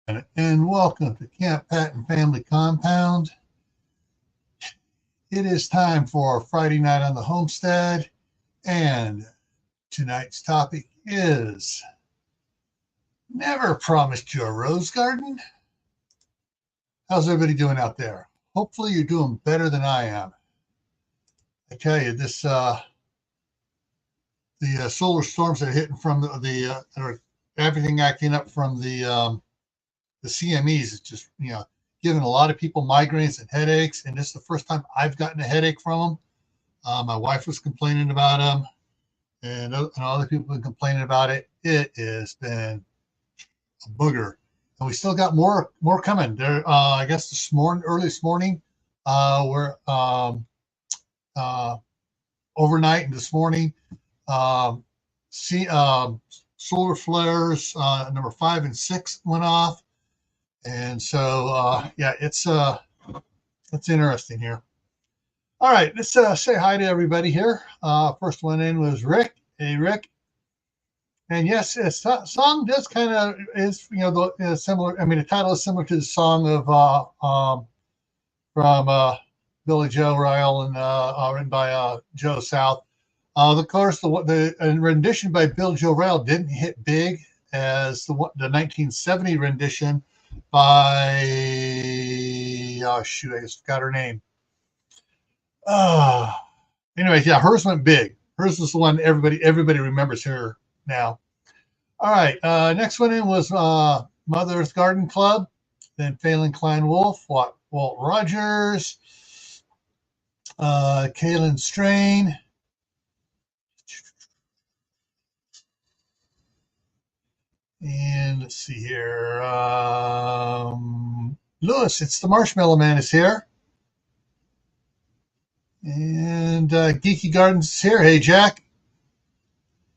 And welcome to Camppatton Family Compound. It is time for Friday night on the homestead, and tonight's topic is never promised you a rose garden. How's everybody doing out there? Hopefully you're doing better than I am. I tell you, the solar storms that are hitting from or everything acting up from the CMEs is just, giving a lot of people migraines and headaches. And this is the first time I've gotten a headache from them. My wife was complaining about them, and other people have been complaining about it. It has been a booger. And we still got more coming. There, I guess early this morning, we're overnight and this morning, solar flares number 5 and 6 went off. And so, it's interesting here. All right, let's say hi to everybody here. First one in was Rick. Hey, Rick. And yes, the song does kind of is similar. I mean, the title is similar to the song of from Billy Joe Ryle and written by Joe South. Of course, the rendition by Bill Joe Ryle didn't hit big as the 1970 rendition by I just forgot her name. Anyways, yeah, hers went big. Hers is the one everybody remembers her now. All right, next one in was Mother Earth Garden Club, then Phelan Klein Wolf, Walt Rogers, Kaylin Strain. And let's see here. Lewis, it's the Marshmallow Man is here. And Geeky Gardens is here. Hey, Jack.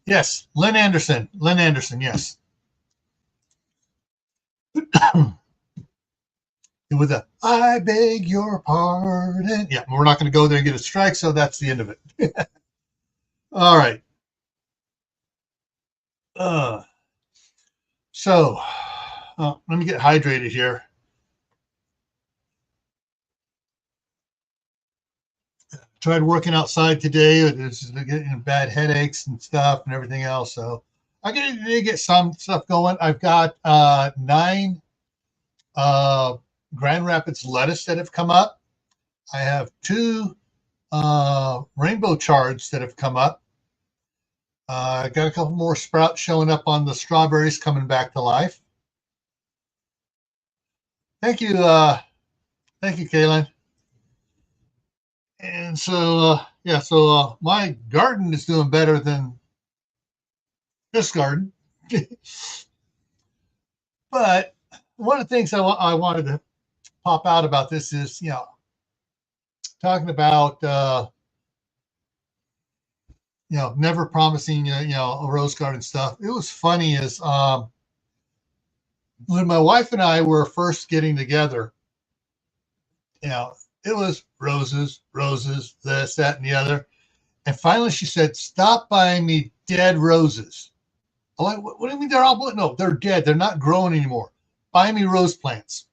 Yes, Lynn Anderson, yes. With a, I beg your pardon. Yeah, we're not going to go there and get a strike, so that's the end of it. All right. So, let me get hydrated here. Tried working outside today. It's getting bad headaches and stuff and everything else. So I get some stuff going. I've got 9 Grand Rapids lettuce that have come up. I have 2 rainbow chards that have come up. I got a couple more sprouts showing up on the strawberries coming back to life. Thank you, Kaylin. And so, my garden is doing better than this garden. But one of the things I wanted to pop out about this is, talking about, never promising, a rose garden stuff. It was funny as when my wife and I were first getting together, it was roses, this, that, and the other. And finally she said, stop buying me dead roses. I'm like, what do you mean they're all, no, they're dead. They're not growing anymore. Buy me rose plants.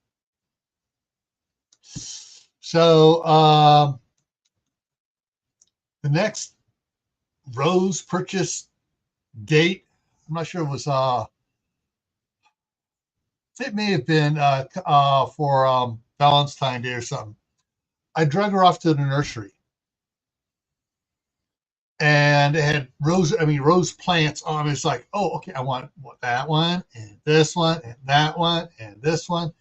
So the next rose purchase date, I'm not sure it was, it may have been for Valentine's Day or something. I drug her off to the nursery, and it had rose plants on. It's like, oh, okay, I want that one and this one and that one and this one.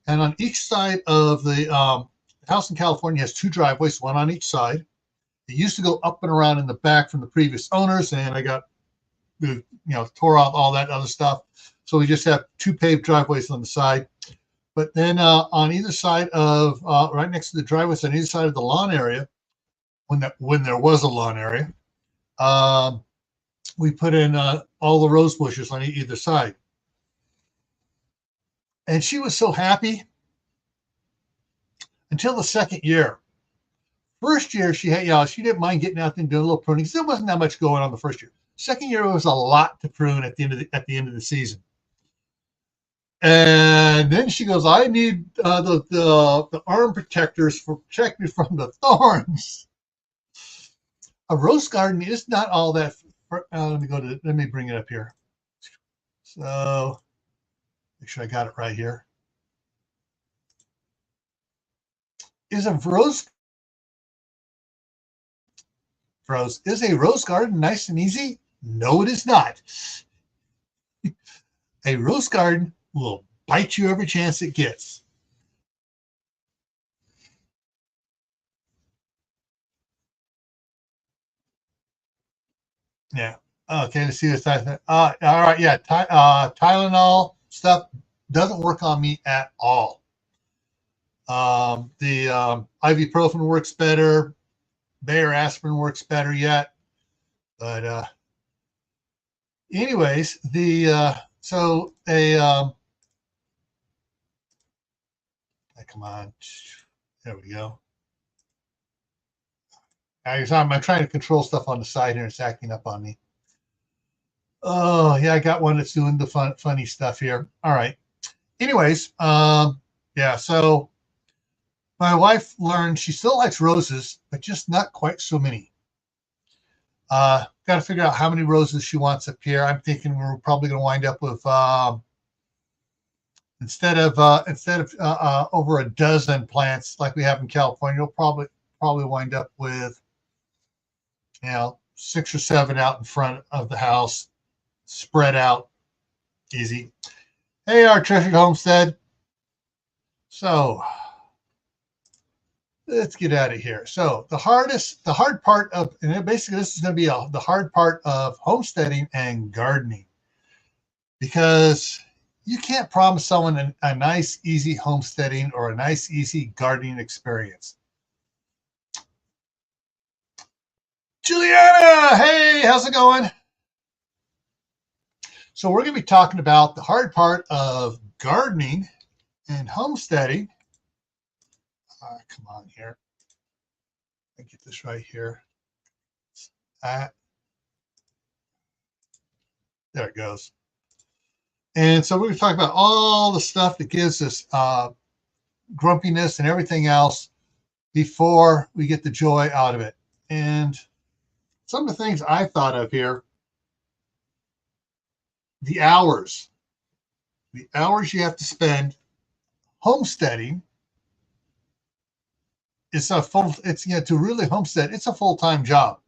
And on each side of the house in California has 2 driveways, one on each side. It used to go up and around in the back from the previous owners, and I got, tore off all that other stuff. So we just have 2 paved driveways on the side. But then on either side of, right next to the driveways, on either side of the lawn area, when there was a lawn area, we put in all the rose bushes on either side. And she was so happy until the second year. First year, she didn't mind getting out there and doing a little pruning. There wasn't that much going on the first year. Second year, it was a lot to prune at the end of the season. And And then she goes, I need the arm protectors for protect me from the thorns. A rose garden is not all that. Let me bring it up here. So make sure I got it right here. Is a rose garden nice and easy? No, it is not. A rose garden will bite you every chance it gets. Yeah. Okay, let's see this. All right, yeah. Tylenol stuff doesn't work on me at all. The ibuprofen works better. Bayer aspirin works better yet. But anyways, come on. There we go. I'm trying to control stuff on the side here. It's acting up on me. Oh, yeah, I got one that's doing the funny stuff here. All right. Anyways, yeah, so my wife learned she still likes roses, but just not quite so many. Got to figure out how many roses she wants up here. I'm thinking we're probably going to wind up with instead of over a dozen plants like we have in California, you'll probably wind up with 6 or 7 out in front of the house, spread out, easy. Hey, our terrific homestead. So let's get out of here. So the hard part of, and basically this is going to be the hard part of homesteading and gardening, because you can't promise someone a nice, easy homesteading or a nice, easy gardening experience. Juliana, hey, how's it going? So we're going to be talking about the hard part of gardening and homesteading. Come on here. I get this right here. There it goes. And so we're going to talk about all the stuff that gives us grumpiness and everything else before we get the joy out of it. And some of the things I thought of here, the hours you have to spend homesteading. To really homestead, it's a full-time job.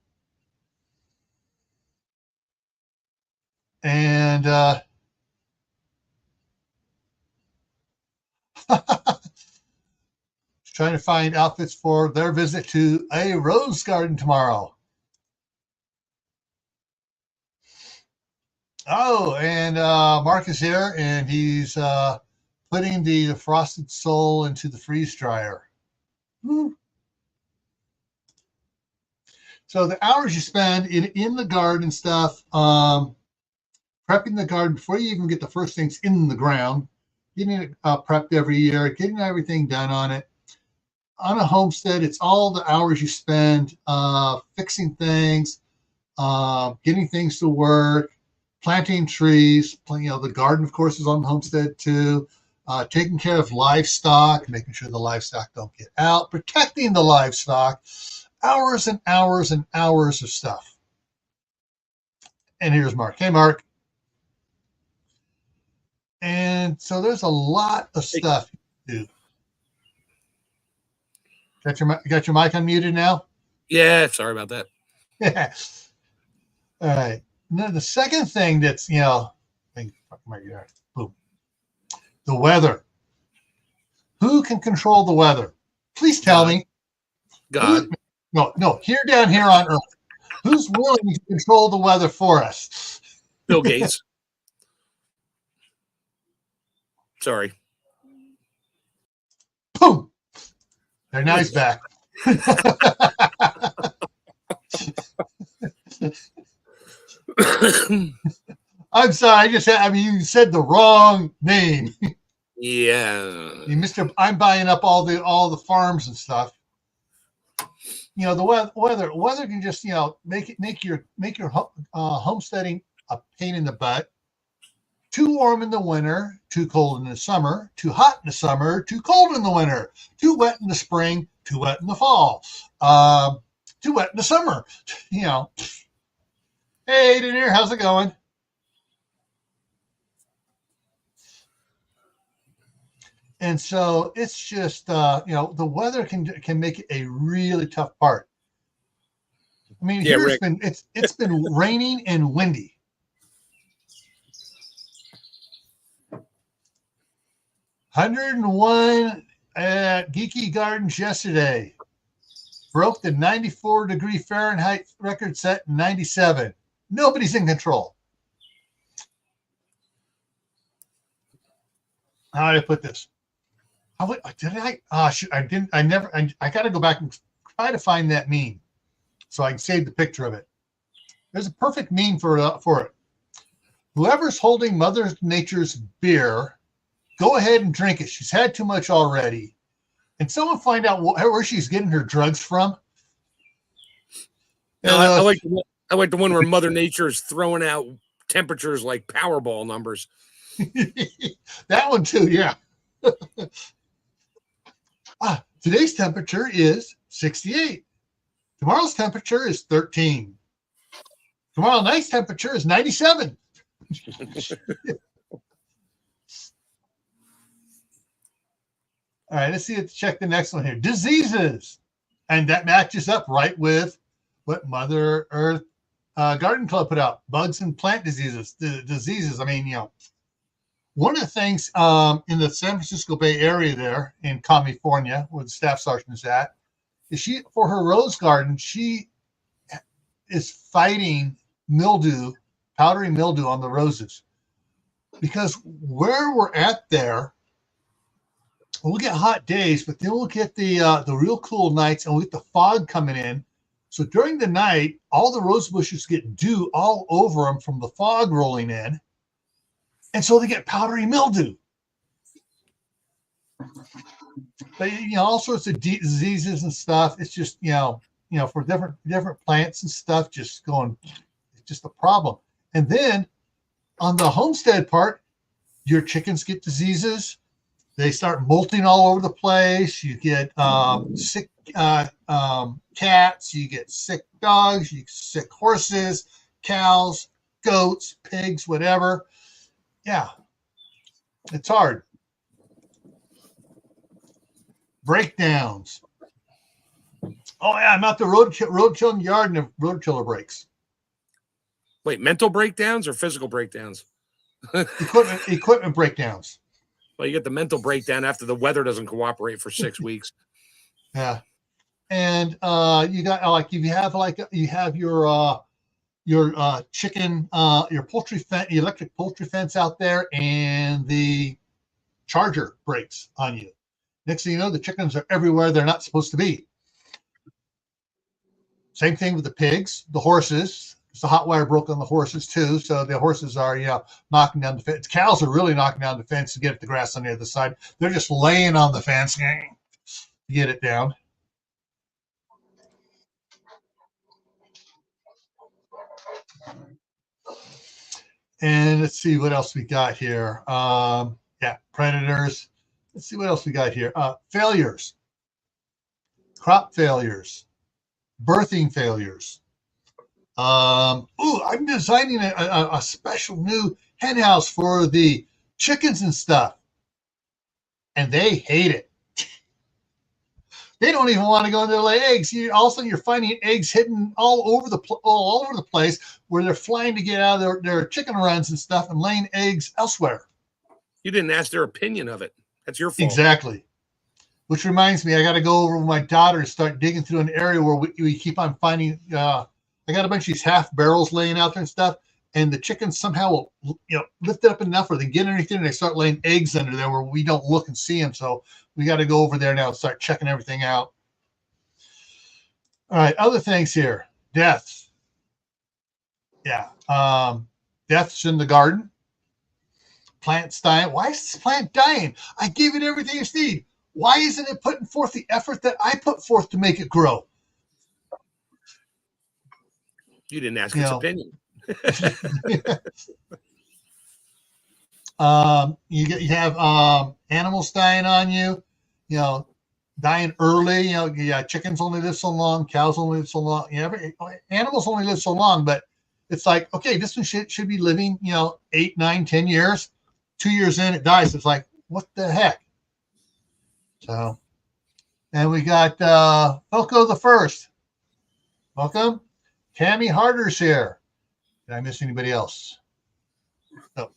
And trying to find outfits for their visit to a rose garden tomorrow. Oh, and Mark is here, and he's putting the frosted sole into the freeze dryer. Woo. So the hours you spend in the garden stuff, prepping the garden before you even get the first things in the ground, getting it prepped every year, getting everything done on it. On a homestead, it's all the hours you spend fixing things, getting things to work, planting trees. The garden, of course, is on the homestead too. Taking care of livestock, making sure the livestock don't get out, protecting the livestock, hours and hours and hours of stuff. And here's Mark. Hey, Mark. And so there's a lot of stuff you do. Got your mic unmuted now? Yeah, sorry about that. Yeah. All right. Now the second thing that's, boom, the weather. Who can control the weather? Please tell me. God. No, down here on Earth. Who's willing to control the weather for us? Bill Gates. Sorry. Boom. There, now he's back. I'm sorry. You said the wrong name. Yeah. I'm buying up all the farms and stuff. The weather can just, make your homesteading a pain in the butt. too warm in the winter, too cold in the summer, too hot in the summer, too cold in the winter, too wet in the spring, too wet in the fall, too wet in the summer. You know, hey, Denier, how's it going? And so it's just, the weather can make it a really tough part. I mean, Yeah, here Rick. it's been raining and windy. 101 at Geeky Gardens yesterday. Broke the 94-degree Fahrenheit record set in 97. Nobody's in control. How did I put this? Did I? Shoot, I didn't. I never. I got to go back and try to find that meme so I can save the picture of it. There's a perfect meme for it. Whoever's holding Mother Nature's beer, go ahead and drink it. She's had too much already. And someone find out where she's getting her drugs from. No, I like the one where Mother Nature is throwing out temperatures like Powerball numbers. That one too, yeah. Today's temperature is 68. Tomorrow's temperature is 13. Tomorrow night's temperature is 97. All right, let's check the next one here. Diseases. And that matches up right with what Mother Earth Garden Club put out. Bugs and plant diseases. The diseases, I mean, one of the things in the San Francisco Bay Area there in California, where the staff sergeant is at, is for her rose garden, she is fighting mildew, powdery mildew on the roses. Because where we're at there, we'll get hot days, but then we'll get the real cool nights, and we'll get the fog coming in. So during the night, all the rose bushes get dew all over them from the fog rolling in. And so they get powdery mildew. But, all sorts of diseases and stuff. It's just, for different plants and stuff, it's just a problem. And then on the homestead part, your chickens get diseases. They start molting all over the place. You get sick cats. You get sick dogs. You get sick horses, cows, goats, pigs, whatever. Yeah, it's hard. Breakdowns. Oh, yeah, I'm out the road killing yard and the road killer breaks. Wait, mental breakdowns or physical breakdowns? Equipment breakdowns. Well, you get the mental breakdown after the weather doesn't cooperate for 6 weeks. Yeah, and you got you have your chicken, your poultry fence, electric poultry fence out there, and the charger breaks on you. Next thing you know, the chickens are everywhere they're not supposed to be. Same thing with the pigs, the horses. The hot wire broke on the horses too, so the horses are knocking down the fence. Cows are really knocking down the fence to get at the grass on the other side. They're just laying on the fence to get it down. And let's see what else we got here. Predators. Let's see what else we got here. Failures, crop failures, birthing failures. I'm designing a special new hen house for the chickens and stuff, and they hate it. They don't even want to go in there to lay eggs. All of a sudden, you're finding eggs hidden all over the place where they're flying to get out of their chicken runs and stuff and laying eggs elsewhere. You didn't ask their opinion of it. That's your fault. Exactly. Which reminds me, I got to go over with my daughter and start digging through an area where we keep on finding. I got a bunch of these half barrels laying out there and stuff, and the chickens somehow will, lift it up enough where they get anything and they start laying eggs under there where we don't look and see them. So we got to go over there now and start checking everything out. All right, other things here. Deaths. Yeah. Deaths in the garden. Plants dying. Why is this plant dying? I gave it everything it's need. Why isn't it putting forth the effort that I put forth to make it grow? You didn't ask its opinion. You have animals dying on you, dying early. Yeah, chickens only live so long, cows only live so long. Animals only live so long, but it's like, okay, this one should be living, 8, 9, 10 years. 2 years in, it dies. It's like, what the heck? So, and we got Foco the First. Welcome. Tammy Harder's here. Did I miss anybody else? No.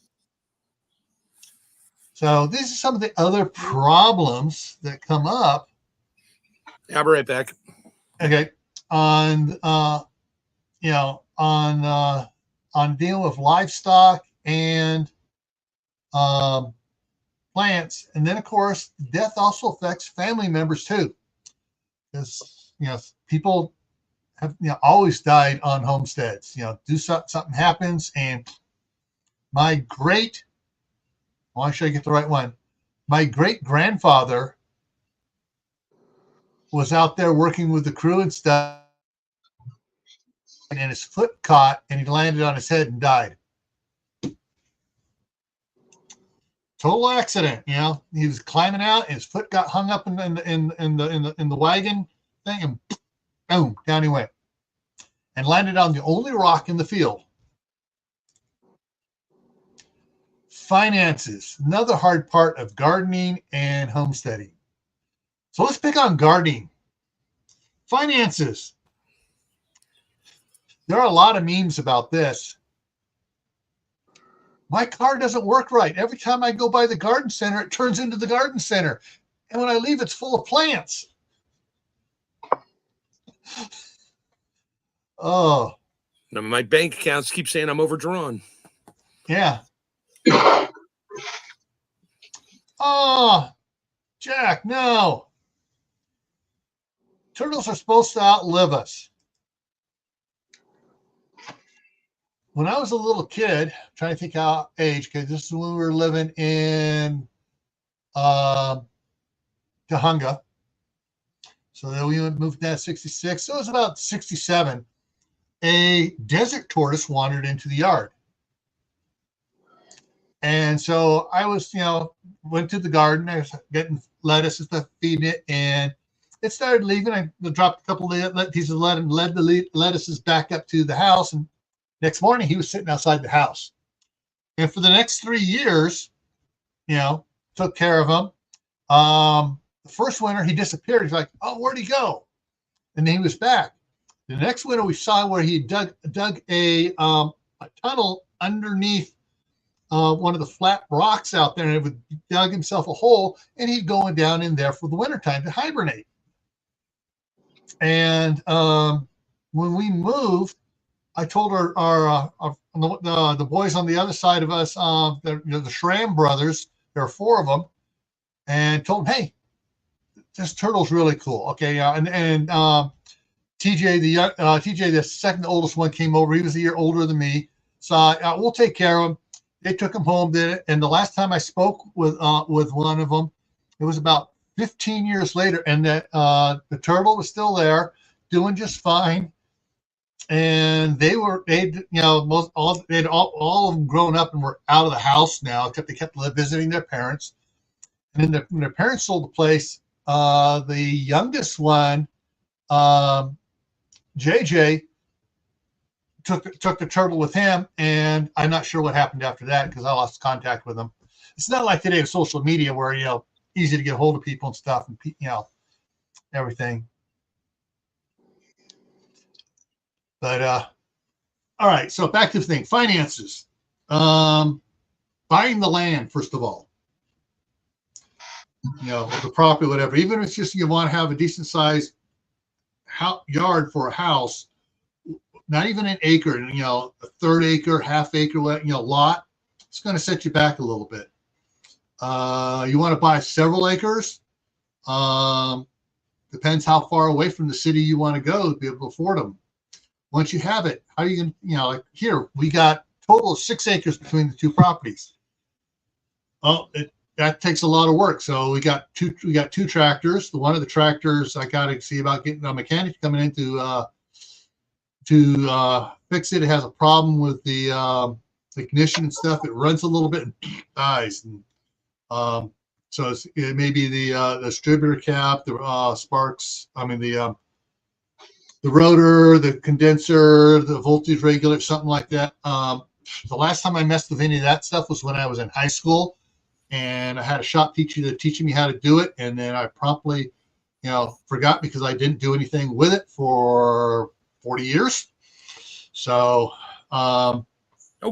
So these are some of the other problems that come up. I'll be right back. Okay, on on dealing with livestock and plants, and then of course death also affects family members too, because people have always died on homesteads. Something happens, and my great, I want to sure I get the right one. My great grandfather was out there working with the crew and stuff, and his foot caught, and he landed on his head and died. Total accident. He was climbing out, and his foot got hung up in the wagon thing, and boom, down he went, and landed on the only rock in the field. Finances, another hard part of gardening and homesteading. So let's pick on gardening. Finances. There are a lot of memes about this. My car doesn't work right. Every time I go by the garden center, it turns into the garden center. And when I leave, it's full of plants. Oh. Now, my bank accounts keep saying I'm overdrawn. Yeah. Oh, Jack, no. Turtles are supposed to outlive us. When I was a little kid, I'm trying to think how age, because this is when we were living in Tahunga. So then we moved down to 66. So it was about 67. A desert tortoise wandered into the yard. And so I was, went to the garden. I was getting lettuce and stuff, feeding it, and it started leaving. I dropped a couple of pieces of lettuce and led the lettuces back up to the house. And next morning, he was sitting outside the house. And for the next 3 years, took care of him. The first winter, he disappeared. He's like, oh, where'd he go? And then he was back. The next winter, we saw where he dug a tunnel underneath one of the flat rocks out there, and it would dug himself a hole, and he'd go down in there for the wintertime to hibernate. And when we moved, I told the boys on the other side of us, the Schramm brothers, there are 4 of them, and told them, hey, this turtle's really cool. Okay, and TJ, the second oldest one, came over. He was a year older than me, so we'll take care of him. They took him home, did it, and the last time I spoke with one of them, it was about 15 years later, and the turtle was still there, doing just fine. And all of them grown up and were out of the house now, except they kept visiting their parents. And then when their parents sold the place, the youngest one, JJ, took the turtle with him, and I'm not sure what happened after that because I lost contact with him. It's not like today with social media where easy to get a hold of people and stuff, and everything. But all right, so back to the thing, finances. Buying the land, first of all, the property, whatever. Even if it's just you want to have a decent sized yard for a house, not even an acre, a third acre, half acre, lot, it's going to set you back a little bit. You want to buy several acres. Depends how far away from the city you want to go to be able to afford them. Once you have it, how are you going to, like here, we got total of 6 acres between the 2 properties. Oh, that takes a lot of work. So we got two tractors. One of the tractors, I got to see about getting a mechanic coming in to fix it. It has a problem with the ignition and stuff, it runs a little bit and dies. And so it may be the distributor cap, the sparks. I mean the rotor, the condenser, the voltage regulator, something like that. The last time I messed with any of that stuff was when I was in high school, and I had a shop teacher teaching me how to do it, and then I promptly, forgot because I didn't do anything with it for 40 years. So,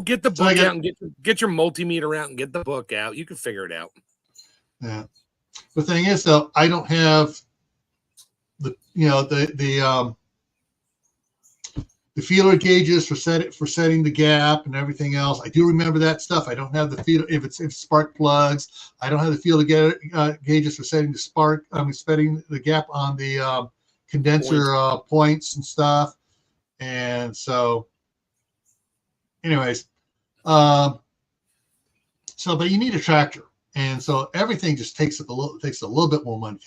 get the book out and get your multimeter out and get the book out. You can figure it out. Yeah. The thing is, though, I don't have the feeler gauges for setting the gap and everything else. I do remember that stuff. I don't have the feeler if it's spark plugs. I don't have the feeler gauges for setting setting the gap on the condenser points and stuff. And so, anyways, but you need a tractor, and so everything just takes a little bit more money.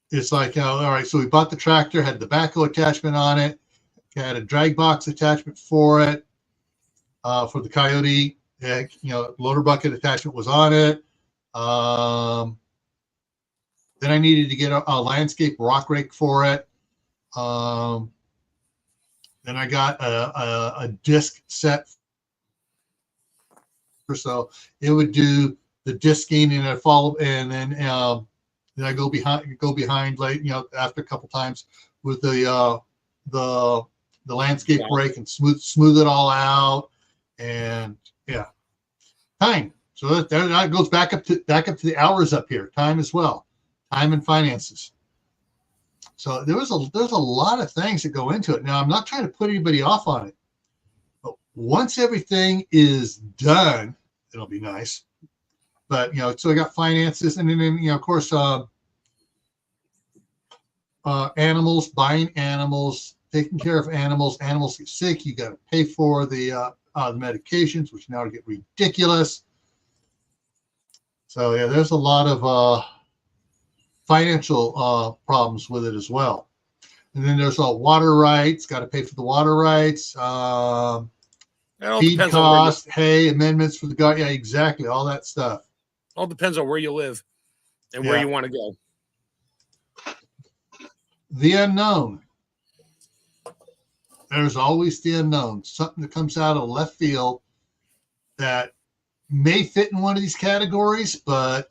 It's like, all right, so we bought the tractor, had the backhoe attachment on it, had a drag box attachment for it, for the Coyote, loader bucket attachment was on it. Then I needed to get a landscape rock rake for it. Then I got a disc set. So it would do the disking and I follow, and then I go behind like, after a couple times with the landscape rake and smooth it all out. And time. So that goes back up to the hours up here, time as well, time and finances. So there's a lot of things that go into it. Now, I'm not trying to put anybody off on it, but once everything is done, it'll be nice. But, so I got finances, and then, of course, animals, buying animals, taking care of animals. Animals get sick, you got to pay for the medications, which now get ridiculous. So, there's a lot of financial problems with it as well. And then there's water rights, got to pay for the water rights, feed costs, hay, amendments for the garden. Yeah, exactly, all that stuff. All depends on where you live and where you want to go. The unknown. There's always the unknown. Something that comes out of left field that may fit in one of these categories, but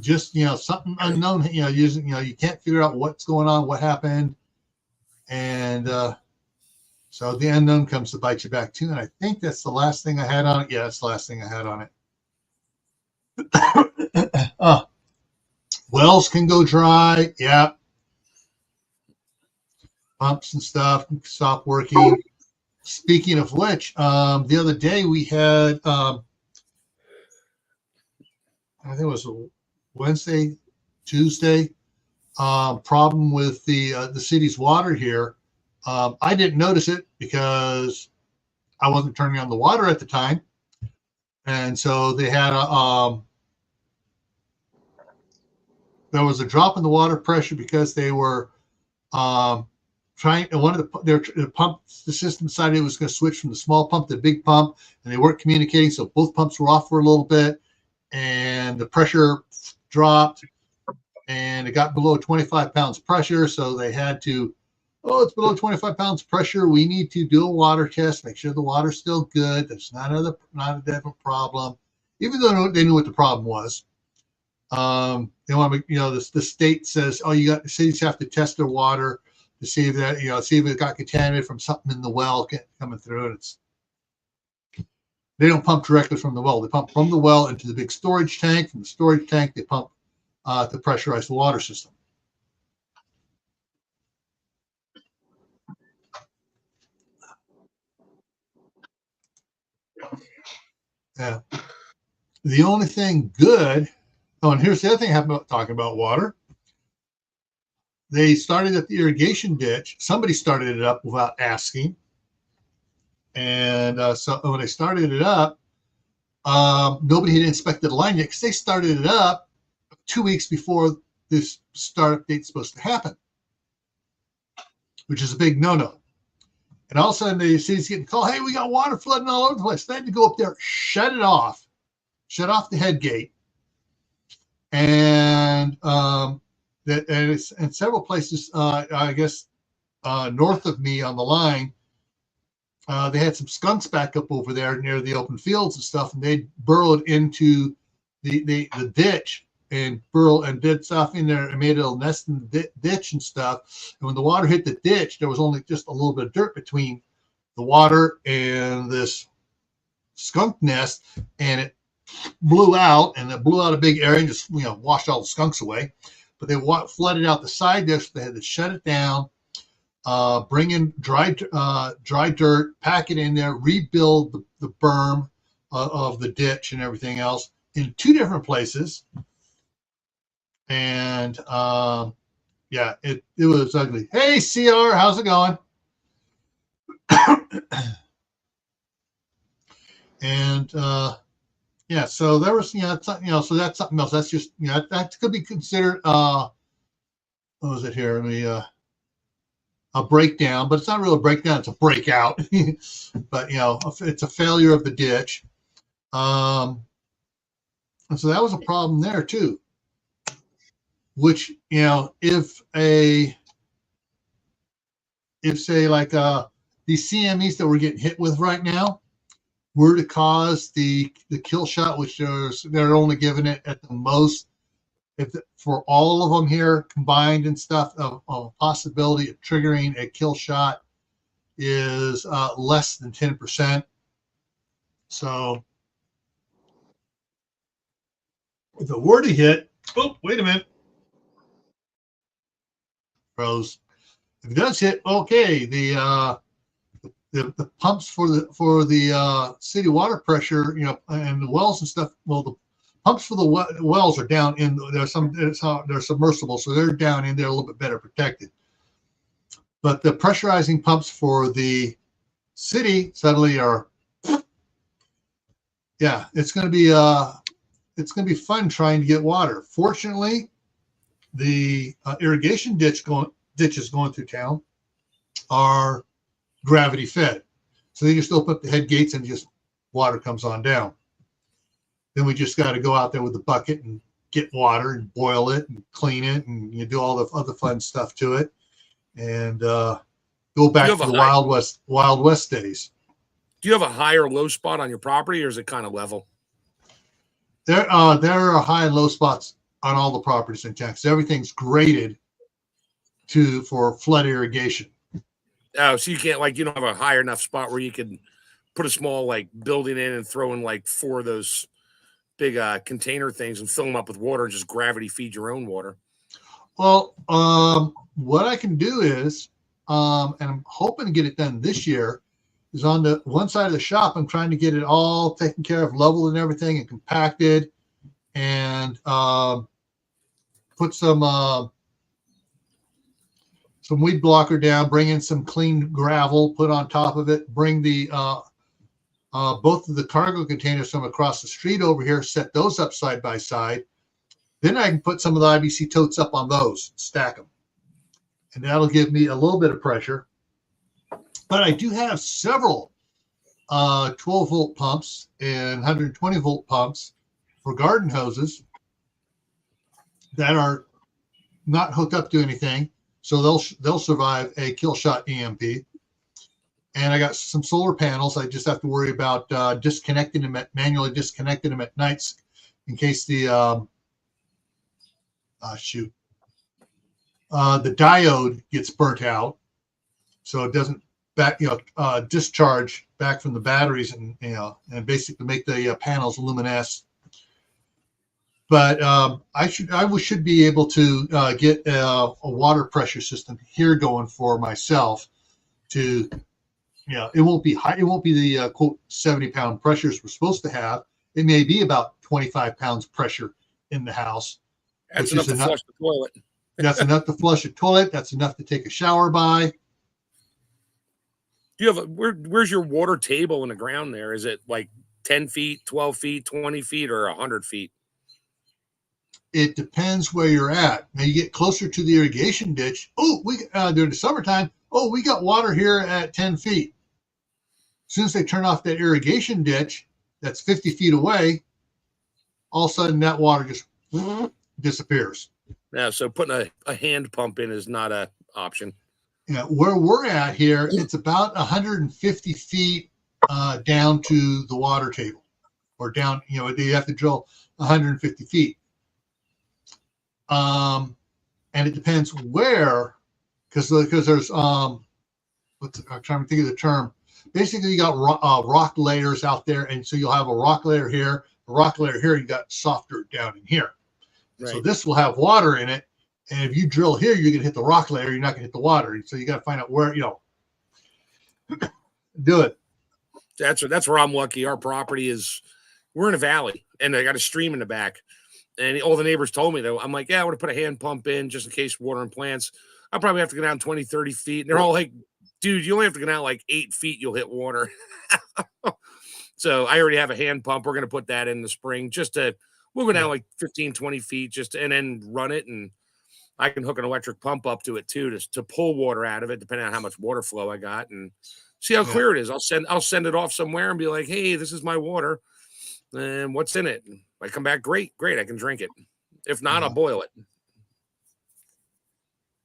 just something unknown. You can't figure out what's going on, what happened, and so the unknown comes to bite you back too. And I think that's the last thing I had on it. Yeah, that's the last thing I had on it. Wells can go dry. Yeah. Pumps and stuff can stop working. Speaking of which, the other day we had, I think it was a Wednesday, Tuesday, problem with the city's water here. I didn't notice it because I wasn't turning on the water at the time. And so they had there was a drop in the water pressure because they were trying. The pump, the system decided it was going to switch from the small pump to the big pump, and they weren't communicating. So both pumps were off for a little bit, and the pressure dropped, and it got below 25 pounds pressure. So they had to, it's below 25 pounds pressure. We need to do a water test, make sure the water's still good. That's not a different problem, even though they knew what the problem was. They want to, the state says, the cities have to test their water to see that, see if it got contaminated from something in the well coming through. And they don't pump directly from the well. They pump from the well into the big storage tank. From the storage tank, they pump to pressurize the water system. Yeah. The only thing good, and here's the other thing about talking about water. They started at the irrigation ditch. Somebody started it up without asking. And so when they started it up, nobody had inspected the line yet because they started it up 2 weeks before this startup date's supposed to happen. which is a big no-no. And all of a sudden, the city's getting called, hey, we got water flooding all over the place. They had to go up there, shut off the head gate. And it's in several places, I guess, north of me on the line, they had some skunks back up over there near the open fields and stuff, and they burrowed into the ditch and did stuff in there and made a little nest in the ditch and stuff. And when the water hit the ditch, there was only just a little bit of dirt between the water and this skunk nest, and it blew out a big area and just washed all the skunks away. But they flooded out the side there, so they had to shut it down, bring in dry dirt, pack it in there, rebuild the berm of the ditch and everything else in 2 different places. And yeah, it was ugly. Hey, CR, how's it going? And yeah, so there was, so that's something else. That's just, that could be considered, what was it here? A breakdown, but it's not really a breakdown, it's a breakout. But, it's a failure of the ditch. And so that was a problem there too, which, if say like these CMEs that we're getting hit with right now were to cause the kill shot, which they're only giving it at the most, for all of them here combined and stuff, of a possibility of triggering a kill shot is less than 10%. So if it were to hit, oh, wait a minute, froze. If it does hit, okay, the pumps for the city water pressure, and the wells and stuff. Well, the pumps for the wells are down in they're submersible, so they're down in there a little bit better protected. But the pressurizing pumps for the city suddenly are, yeah, it's going to be fun trying to get water. Fortunately, the irrigation ditches going through town are gravity fed, so they just open up the head gates and just water comes on down. Then we just got to go out there with the bucket and get water and boil it and clean it, and you do all the other fun stuff to it, and go back to the Wild West days. Do you have a high or low spot on your property, or is it kind of level? There are high and low spots on all the properties in Texas. Everything's graded for flood irrigation. Oh, so you can't, you don't have a high enough spot where you can put a small building in and throw in 4 of those big container things and fill them up with water and just gravity feed your own water. Well, what I can do is, and I'm hoping to get it done this year, is on the one side of the shop, I'm trying to get it all taken care of, leveled and everything, and compacted, and put some weed blocker down, bring in some clean gravel, put on top of it, bring the both of the cargo containers from across the street over here, set those up side by side. Then I can put some of the IBC totes up on those, stack them. And that'll give me a little bit of pressure. But I do have several 12-volt pumps and 120-volt pumps for garden hoses that are not hooked up to anything, so they'll survive a kill shot EMP. And I got some solar panels. I just have to worry about manually disconnecting them at nights in case the diode gets burnt out, so it doesn't discharge back from the batteries and basically make the panels luminesce. But I should be able to get a water pressure system here going for myself. To it won't be high. It won't be the quote 70-pound pressures we're supposed to have. It may be about 25 pounds pressure in the house. That's enough to flush the toilet. That's enough to flush a toilet. That's enough to take a shower by. Do you have where's your water table in the ground there? Is it 10 feet, 12 feet, 20 feet, or 100 feet? it depends where you're at. Now you get closer to the irrigation ditch. Oh, during the summertime, oh, we got water here at 10 feet. As soon as they turn off that irrigation ditch that's 50 feet away, all of a sudden that water just disappears. Yeah, so putting a hand pump in is not an option. Yeah, where we're at here, it's about 150 feet down to the water table, or down, you have to drill 150 feet. And it depends where, because there's I'm trying to think of the term. Basically, you got rock layers out there, and so you'll have a rock layer here, a rock layer here. You got softer down in here. Right. So this will have water in it, and if you drill here, you're gonna hit the rock layer. You're not gonna hit the water. So you got to find out where do it. That's where I'm lucky. Our property we're in a valley, and I got a stream in the back. And all the neighbors told me, though, I'm like, yeah, I want to put a hand pump in just in case watering plants. I'll probably have to go down 20, 30 feet. And they're all like, dude, you only have to go down like 8 feet. You'll hit water. So I already have a hand pump. We're going to put that in the spring we'll go down like 15, 20 feet and then run it. And I can hook an electric pump up to it too, to pull water out of it, depending on how much water flow I got, and see how clear it is. I'll send it off somewhere and be like, hey, this is my water. And what's in it? I come back, great, I can drink it. If not, I'll boil it.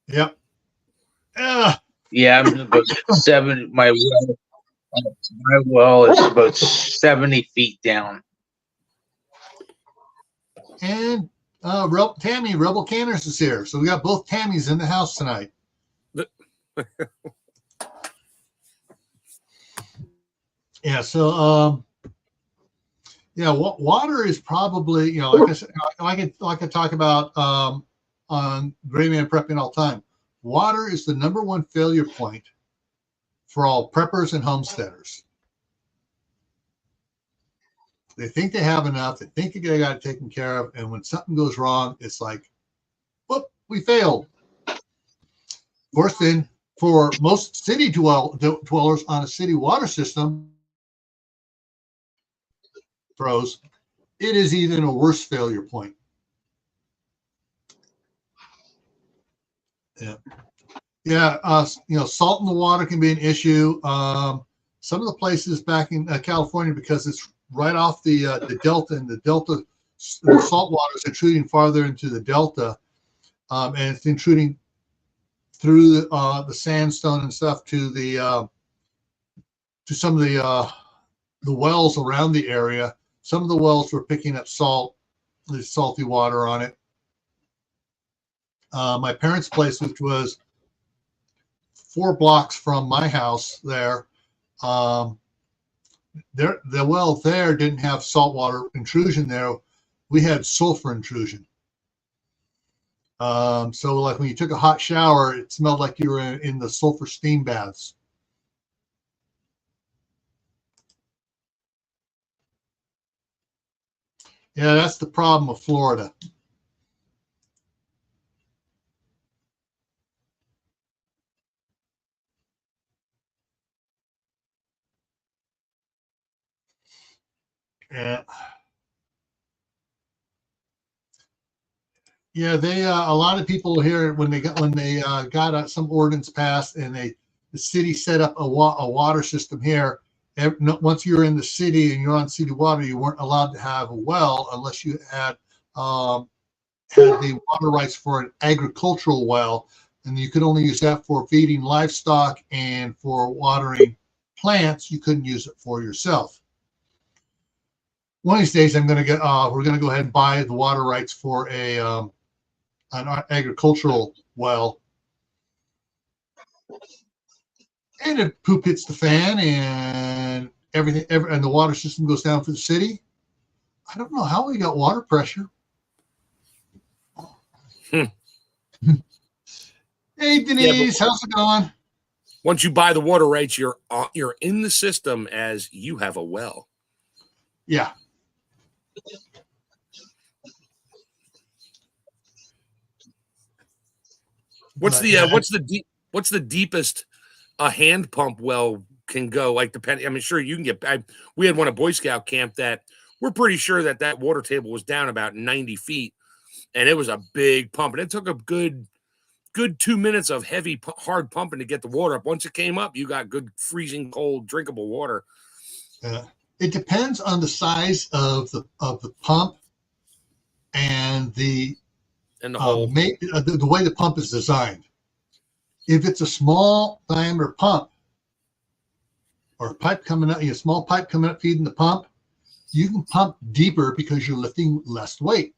Yep. Yeah, I'm about 7. My well is about 70 feet down. And Tammy, Rebel Canners is here. So we got both Tammys in the house tonight. Yeah, so water is probably, like I said, like I talk about on Gray Man Prepping all the time. Water is the #1 failure point for all preppers and homesteaders. They think they have enough. They think they got it taken care of. And when something goes wrong, it's like, whoop, we failed. Of course, then for most city dwellers on a city water system, it is even a worse failure point. Salt in the water can be an issue. Some of the places back in California, because it's right off the delta, and the delta, the salt water is intruding farther into the delta, and it's intruding through the sandstone and stuff to some of the wells around the area. Some of the wells were picking up there's salty water on it. My parents' place, which was 4 blocks from my house there, the well there didn't have saltwater intrusion there. We had sulfur intrusion. So like when you took a hot shower, it smelled like you were in the sulfur steam baths. Yeah, that's the problem of Florida. Yeah, they a lot of people here when they got some ordinance passed, and the city set up a water system here. Once you're in the city and you're on city water, you weren't allowed to have a well unless you had the water rights for an agricultural well, and you could only use that for feeding livestock and for watering plants. You couldn't use it for yourself. One of these days, we're going to go ahead and buy the water rights for an agricultural well. And if poop hits the fan and and the water system goes down for the city, I don't know how we got water pressure. Hey, Denise, how's it going? Once you buy the water rights, you're in the system as you have a well. Yeah. What's the deepest a hand pump well can go? Like, depending, I mean, sure, you can get. We had one at Boy Scout camp that we're pretty sure that water table was down about 90 feet, and it was a big pump, and it took a good 2 minutes of heavy, hard pumping to get the water up. Once it came up, you got good freezing cold, drinkable water. It depends on the size of the pump and the hole. The way the pump is designed. If it's a small diameter pump or a pipe coming up, a small pipe coming up feeding the pump, you can pump deeper because you're lifting less weight.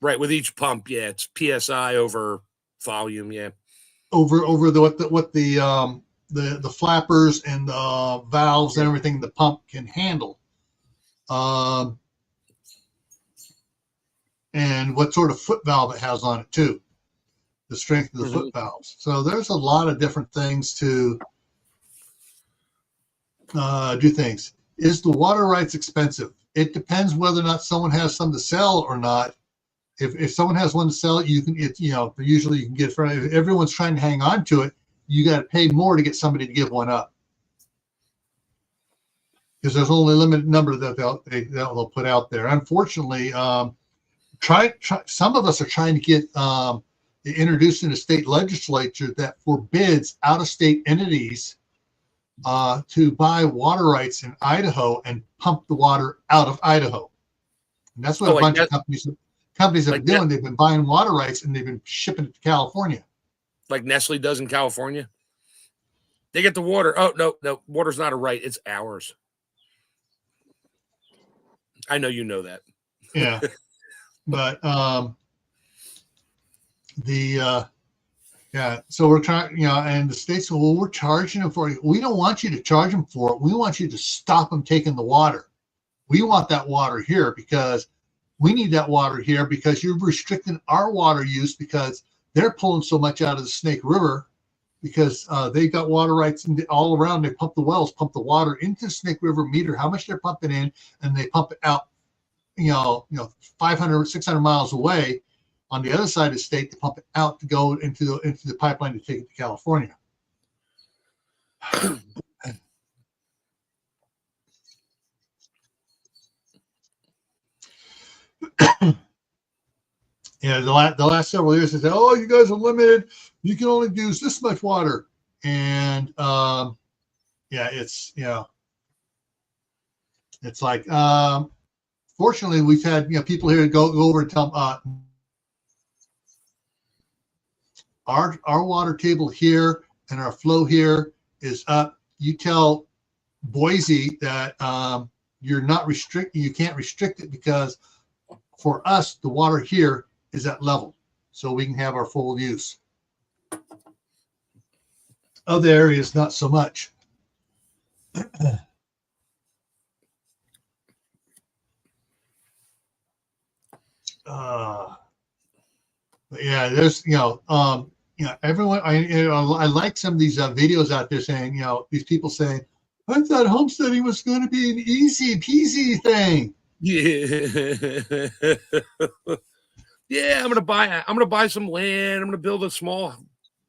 Right, with each pump, yeah, it's PSI over volume, yeah. Over what the flappers and the valves and everything the pump can handle. And what sort of foot valve it has on it too. The strength of the foot valves. So there's a lot of different things to do things. Is the water rights expensive? It depends whether or not someone has some to sell or not. If someone has one to sell, you can usually you can get from. If everyone's trying to hang on to it, you got to pay more to get somebody to give one up, because there's only a limited number that they'll put out there. Unfortunately, some of us are trying to get introduced in the state legislature that forbids out-of-state entities to buy water rights in Idaho and pump the water out of Idaho. And that's what a bunch of companies have been doing. They've been buying water rights and they've been shipping it to California. Like Nestle does in California. They get the water. Oh, no, water's not a right. It's ours. I know you know that. Yeah. But so we're trying, and the states say, well, we're charging them for it. We don't want you to charge them for it. We want you to stop them taking the water. We want that water here because we need that water here because you're restricting our water use because they're pulling so much out of the Snake River because they've got water rights all around. They pump the wells, pump the water into the Snake River, meter how much they're pumping in, and they pump it out, 500, 600 miles away on the other side of the state to pump it out to go into the pipeline to take it to California. Yeah, the last several years they said, "Oh, you guys are limited. You can only use this much water." And it's it's like fortunately we've had people here go over and tell our water table here and our flow here is up. You tell Boise that you're not restricted. You can't restrict it because for us the water here is at level, so we can have our full use. Other areas, not so much. Yeah, there's everyone. I like some of these videos out there saying these people saying, I thought homesteading was going to be an easy peasy thing. Yeah. Yeah, I'm gonna buy some land. I'm gonna build a small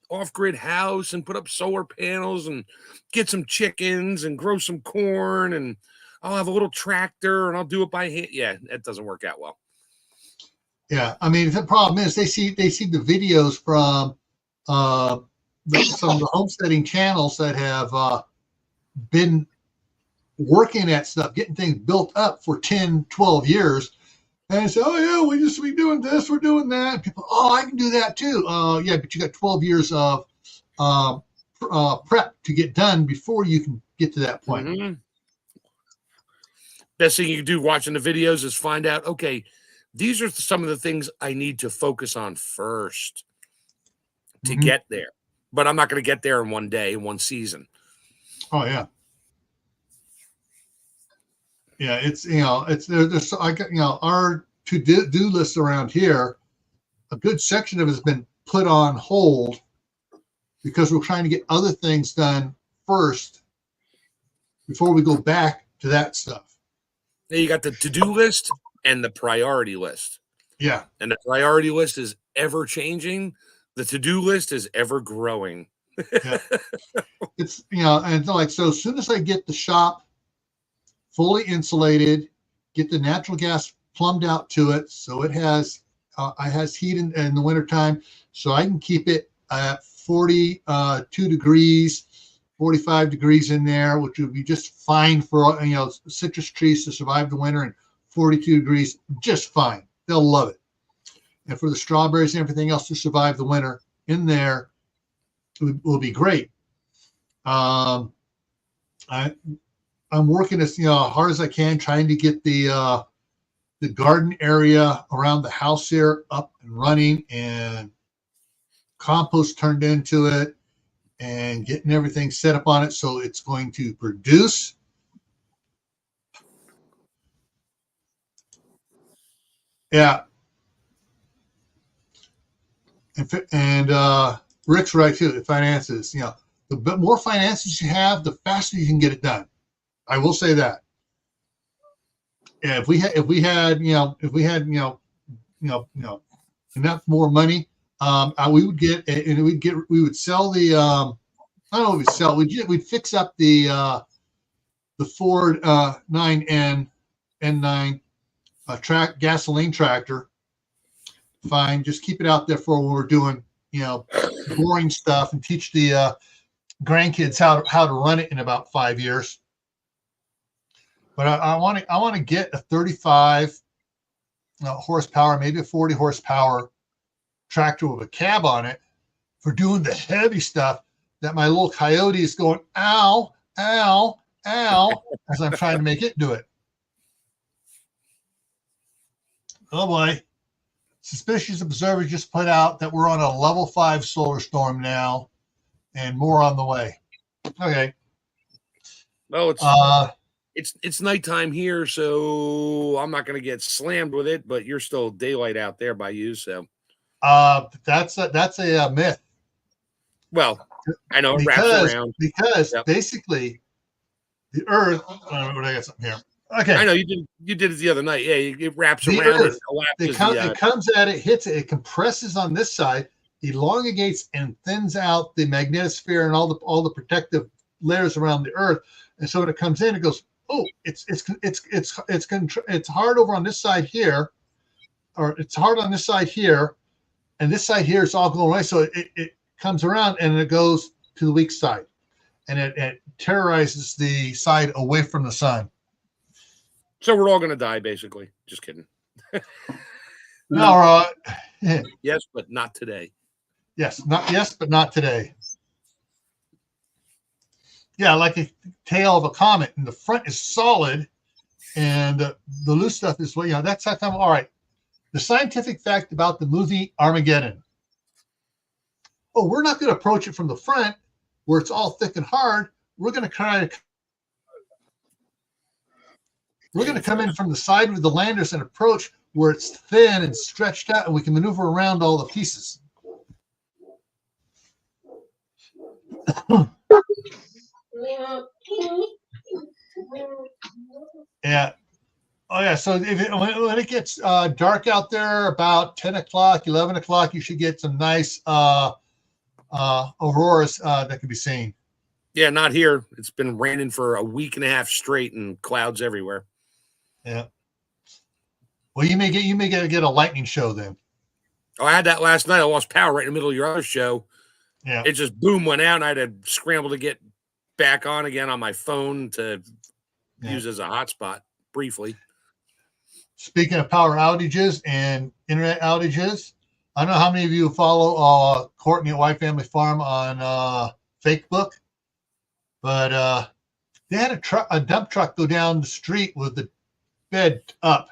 off-grid house and put up solar panels and get some chickens and grow some corn, and I'll have a little tractor and I'll do it by hand. Yeah, that doesn't work out well. Yeah, I mean the problem is they see the videos from some of the homesteading channels that have been working at stuff, getting things built up for 10, 12 years. And I say, oh, yeah, we doing this, we're doing that. And people, oh, I can do that too. Yeah, but you got 12 years of prep to get done before you can get to that point. Mm-hmm. Best thing you can do watching the videos is find out, okay, these are some of the things I need to focus on first to get there. But I'm not going to get there in one day, in one season. Oh, yeah. Yeah, it's there's I got our to-do list around here. A good section of it has been put on hold because we're trying to get other things done first before we go back to that stuff. Now you got the to-do list and the priority list. Yeah, and the priority list is ever changing. The to-do list is ever growing. Yeah. It's and like so. As soon as I get the shop fully insulated, get the natural gas plumbed out to it so it has I has heat in the wintertime, so I can keep it at 42 degrees, 45 degrees in there, which would be just fine for citrus trees to survive the winter. And 42 degrees, just fine. They'll love it. And for the strawberries and everything else to survive the winter in there, will be great. I'm working as hard as I can, trying to get the garden area around the house here up and running, and compost turned into it, and getting everything set up on it so it's going to produce. Yeah. And Rick's right too. The finances, the more finances you have, the faster you can get it done. I will say that. Yeah, if we had enough more money, we would get, and we would sell the I don't know what we'd sell. We'd fix up the Ford 9N N9 gasoline tractor. Fine, just keep it out there for when we're doing boring stuff, and teach the grandkids how to run it in about 5 years. But I want to get a 35 horsepower, maybe a 40 horsepower tractor with a cab on it for doing the heavy stuff that my little coyote is going, ow, ow, ow, as I'm trying to make it do it. Oh boy. Suspicious observers just put out that we're on a level 5 solar storm now, and more on the way. Okay. Well, it's nighttime here, so I'm not going to get slammed with it. But you're still daylight out there by you, so. That's a myth. Well, I know it wraps around because basically the Earth. I don't know what I got something here. Okay, I know you did it the other night. Yeah, it wraps around. Earth, it comes at it, hits it, it compresses on this side, elongates and thins out the magnetosphere and all the protective layers around the Earth. And so when it comes in, it goes, oh, it's hard over on this side here, or it's hard on this side here, and this side here is all going away. So it comes around and it goes to the weak side, and it terrorizes the side away from the sun. So we're all going to die, basically. Just kidding. All right. Yes, but not today. Yes, but not today. Yeah, like a tail of a comet, and the front is solid, and the loose stuff is that's how come. All right. The scientific fact about the movie Armageddon. Oh, we're not going to approach it from the front where it's all thick and hard. We're going to come in from the side with the landers and approach where it's thin and stretched out, and we can maneuver around all the pieces. Yeah. Oh, yeah. So when it gets dark out there, about 10 o'clock, 11 o'clock, you should get some nice auroras that can be seen. Yeah, not here. It's been raining for a week and a half straight, and clouds everywhere. Yeah. Well, you may get a lightning show then. Oh, I had that last night. I lost power right in the middle of your other show. Yeah. It just boom went out, and I had to scramble to get back on again on my phone to use as a hotspot briefly. Speaking of power outages and internet outages, I don't know how many of you follow Courtney at White Family Farm on Facebook, but they had a dump truck go down the street with the bed up.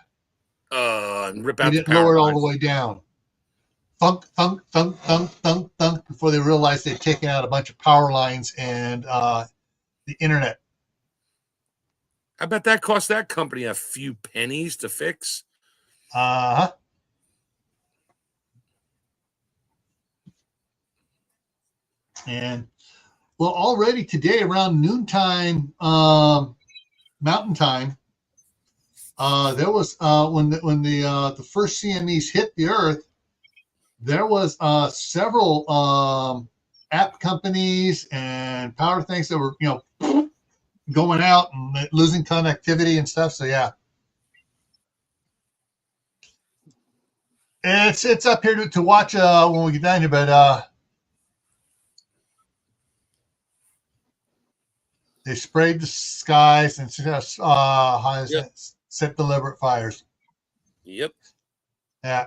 And rip out they the didn't power lower it all lines. the way down. Thunk, thunk, thunk, thunk, thunk, thunk, before they realized they'd taken out a bunch of power lines and the internet. I bet that cost that company a few pennies to fix. Uh-huh. And well, already today around noontime, mountain time, there was when the first CMEs hit the Earth, there was several app companies and power things that were going out and losing connectivity and stuff. So yeah. It's up here to watch when we get down here, but they sprayed the skies and Yep. set deliberate fires. Yep. Yeah.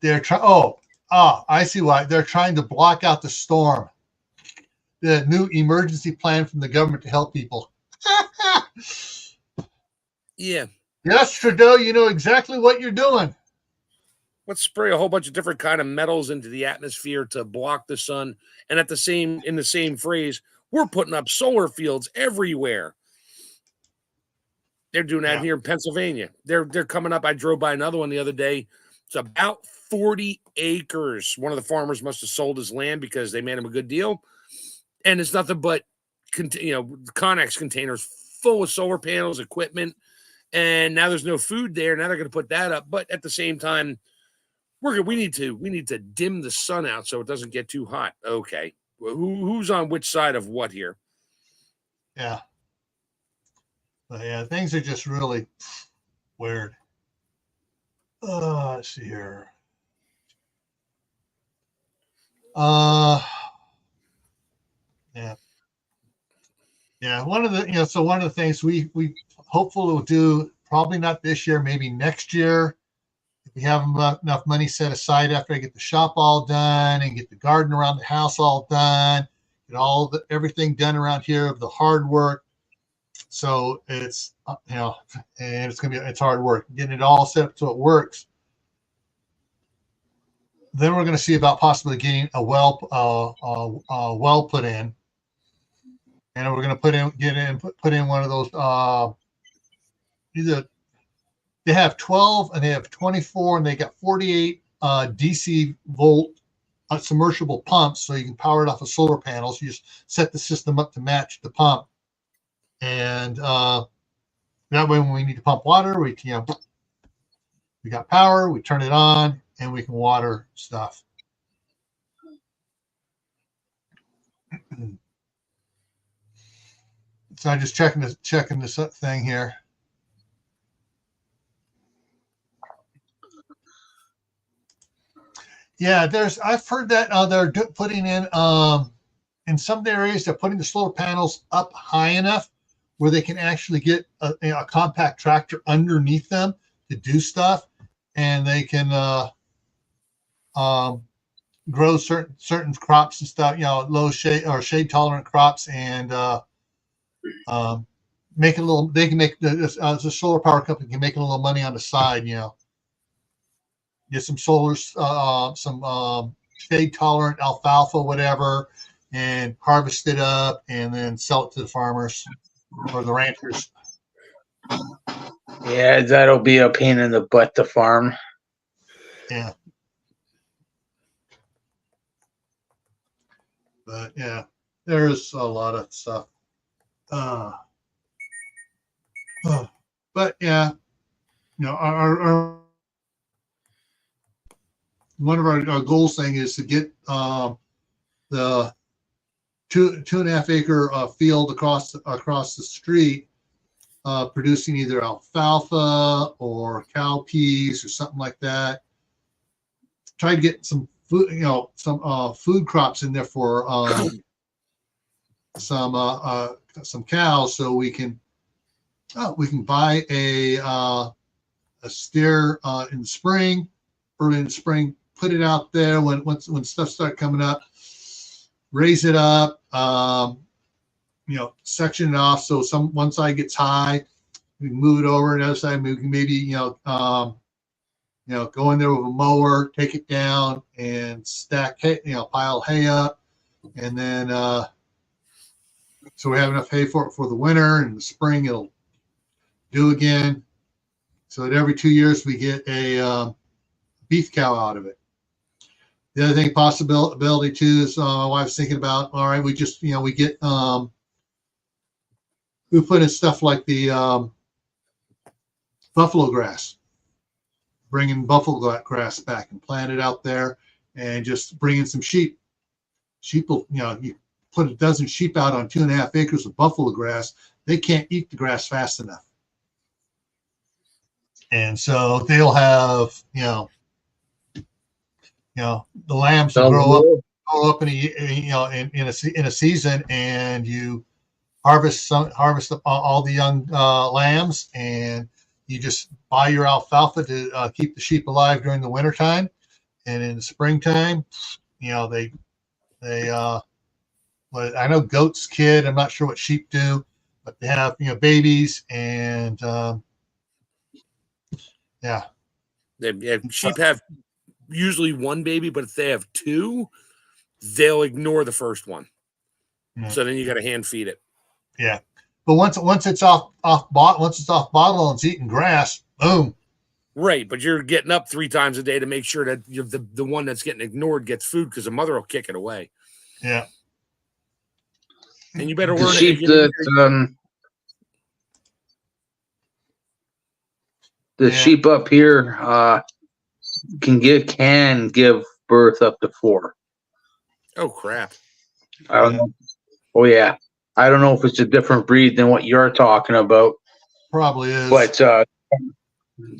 They're trying. I see why they're trying to block out the storm. The new emergency plan from the government to help people. Yeah. Yes, Trudeau, you know exactly what you're doing. Let's spray a whole bunch of different kind of metals into the atmosphere to block the sun. And in the same phrase, we're putting up solar fields everywhere. They're doing that here in Pennsylvania. They're coming up. I drove by another one the other day. It's about 40 acres. One of the farmers must have sold his land because they made him a good deal. And it's nothing but Connex containers full of solar panels, equipment. And now there's no food there. Now they're going to put that up. But at the same time, we need to dim the sun out so it doesn't get too hot. Okay. Well, who's on which side of what here? Yeah. But yeah, things are just really weird. Let's see here. Yeah. Yeah. One of the things we hopefully will do, probably not this year, maybe next year, if we have enough money set aside after I get the shop all done and get the garden around the house all done, get everything done around here of the hard work. So it's and it's hard work getting it all set up so it works. Then we're going to see about possibly getting a well put in, and we're going to put in one of those either they have 12 and they have 24 and they got 48 DC volt submersible pumps, so you can power it off of solar panels. You just set the system up to match the pump, and that way when we need to pump water, we got power, we turn it on, and we can water stuff. So I'm just checking this thing here. Yeah, I've heard that they're putting in some areas, they're putting the solar panels up high enough where they can actually get a compact tractor underneath them to do stuff, and they can grow certain crops and stuff, low shade or shade tolerant crops, and make a little. They can make the solar power company can make a little money on the side, get some solar, some shade tolerant alfalfa, whatever, and harvest it up and then sell it to the farmers or the ranchers. Yeah, that'll be a pain in the butt to farm. Yeah. But yeah, there's a lot of stuff. But yeah, our one of our goals thing is to get the 2.5 acre field across the street producing either alfalfa or cowpeas or something like that. Try to get some food, some food crops in there for some cows, so we can buy a steer in the spring, early in the spring, put it out there when stuff start coming up, raise it up, section it off so one side gets high, we can move it over, and the other side we can maybe go in there with a mower, take it down, and stack hay, pile hay up, and then so we have enough hay for the winter, and in the spring it'll do again. So that every 2 years we get a beef cow out of it. The other thing, possibility too, is my wife's thinking about. All right, we just we get we put in stuff like the buffalo grass, bringing buffalo grass back and plant it out there, and just bring in some sheep. Sheep will, you put a dozen sheep out on 2.5 acres of buffalo grass, they can't eat the grass fast enough. And so they'll have, the lambs will grow up in a season, and you harvest all the young lambs, and you just buy your alfalfa to keep the sheep alive during the wintertime. And in the springtime, they well, I know goats kid. I'm not sure what sheep do, but they have babies, and yeah. Sheep have usually one baby, but if they have two, they'll ignore the first one. Yeah. So then you got to hand feed it. Yeah, but once it's off bottle and it's eating grass, boom. Right, but you're getting up 3 times a day to make sure that the one that's getting ignored gets food, because the mother will kick it away. Yeah, and you better The learn sheep sheep up here can give birth up to 4. Oh crap! I don't know. Oh yeah, I don't know if it's a different breed than what you're talking about. Probably is. But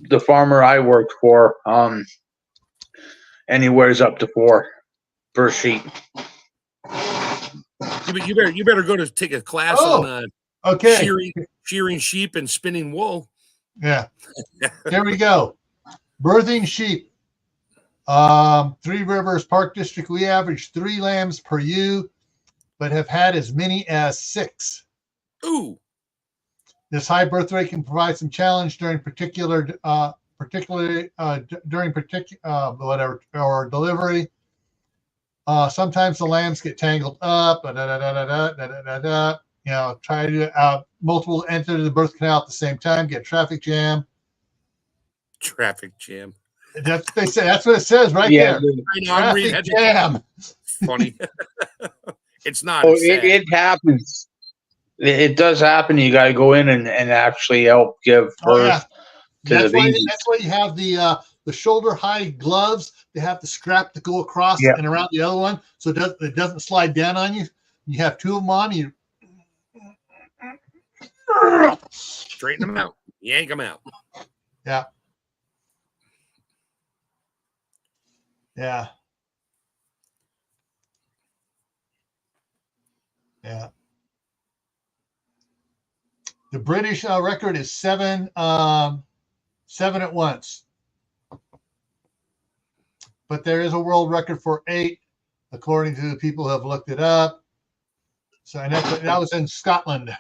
the farmer I worked for, anywhere's up to 4 per sheep. You better go to take a class on shearing sheep and spinning wool. Yeah. There we go. Birthing sheep. 3 Rivers Park District, we average 3 lambs per ewe, but have had as many as 6. Ooh. This high birth rate can provide some challenge during particularly delivery. Sometimes the lambs get tangled up. Try to multiple enter the birth canal at the same time. Get traffic jam. Traffic jam. That's what they say. That's what it says right there. Traffic jam. Funny. It's not. Oh, it happens. It does happen. You got to go in and actually help give birth to the babies. That's why you have the shoulder high gloves. They have the strap to go across and around the other one, so it doesn't slide down on you. You have 2 of them on. You straighten them out. Yank them out. Yeah. Yeah. Yeah. The British record is 7 at once. But there is a world record for 8, according to the people who have looked it up. So, and that was in Scotland.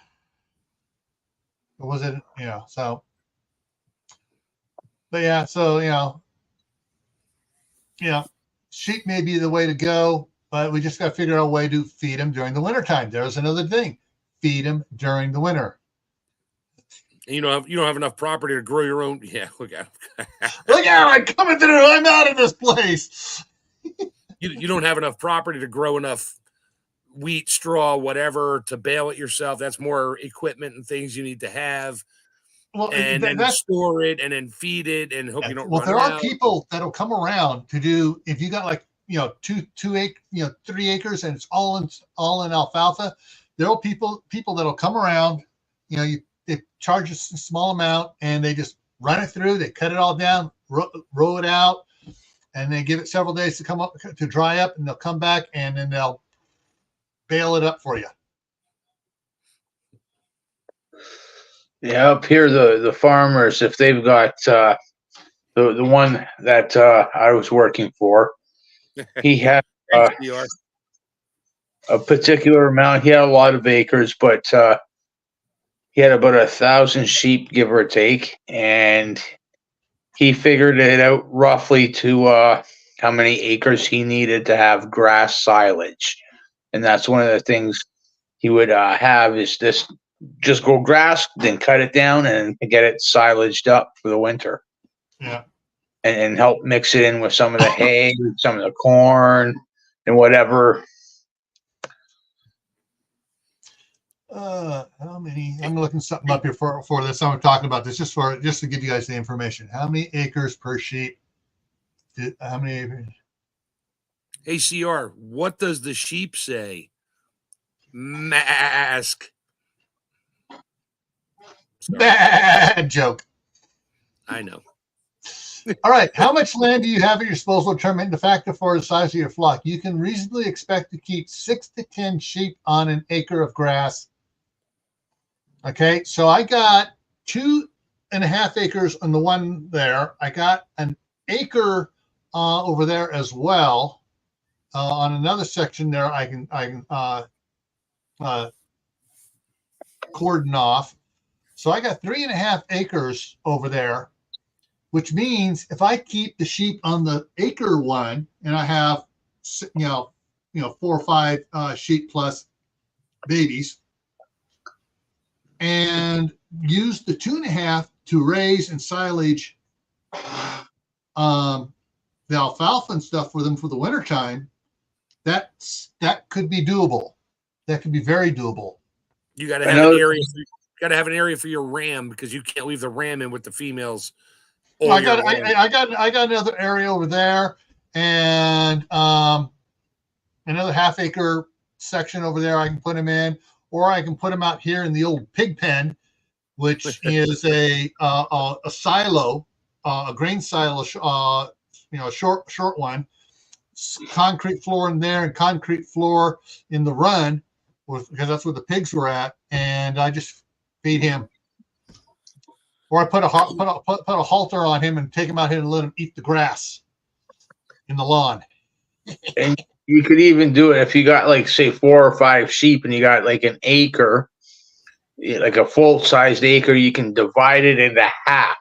Or was it, so. But yeah, so, sheep may be the way to go, but we just got to figure out a way to feed them during the wintertime. There's another thing. Feed them during the winter. You don't have enough property to grow your own. Yeah, look at look out! I'm coming through. I'm out of this place. You don't have enough property to grow enough wheat, straw, whatever, to bale it yourself. That's more equipment and things you need to have. Well, and then store it and then feed it and hope you don't. Well, run there out. are people that'll come around to do. If you got like 3 acres and it's all in alfalfa, there are people that'll come around. They charge a small amount and they just run it through. They cut it all down, roll it out, and they give it several days to dry up, and they'll come back and then they'll bale it up for you. Yeah, up here the farmers, if they've got the one that I was working for, he had a particular amount. He had a lot of acres, but he had about 1,000 sheep, give or take, and he figured it out roughly to how many acres he needed to have grass silage. And that's one of the things he would have is this, just grow grass, then cut it down and get it silaged up for the winter. Yeah. And help mix it in with some of the hay, some of the corn, and whatever. How many? I'm looking something up here for this. I'm talking about this just to give you guys the information. How many acres per sheep? How many acres? Hey, CR, what does the sheep say? Mask. Bad joke. I know. All right. How much land do you have at your disposal to determine the factor for the size of your flock? You can reasonably expect to keep 6 to 10 sheep on an acre of grass. Okay. So I got 2.5 acres on the one there. I got an acre over there as well. On another section there, I can cordon off. So I got 3.5 acres over there, which means if I keep the sheep on the acre one and I have, 4 or 5 sheep plus babies, and use the 2.5 to raise and silage the alfalfa and stuff for them for the wintertime, that could be doable. That could be very doable. You got to have an area. Got to have an area for your ram because you can't leave the ram in with the females. I got another area over there, and another 1/2 acre section over there. I can put them in, or I can put them out here in the old pig pen, which is a silo, a grain silo, short one. Concrete floor in there and concrete floor in the run, because that's where the pigs were at, and I just feed him. Or I put a halter on him and take him out here and let him eat the grass in the lawn. And you could even do it if you got, like, say 4 or 5 sheep and you got like an acre, like a full-sized acre. You can divide it into half,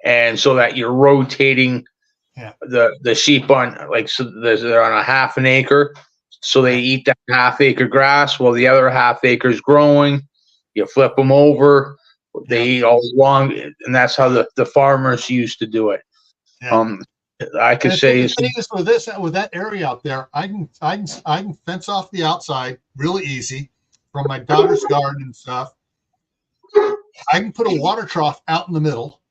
and so that you're rotating the sheep on, like, so they're on a 1/2 acre, so they eat that 1/2 acre grass while the other 1/2 acre is growing. You flip them over, they eat all along, and that's how the farmers used to do it. I could say the thing is with that area out there, I can fence off the outside really easy from my daughter's garden and stuff. I can put a water trough out in the middle,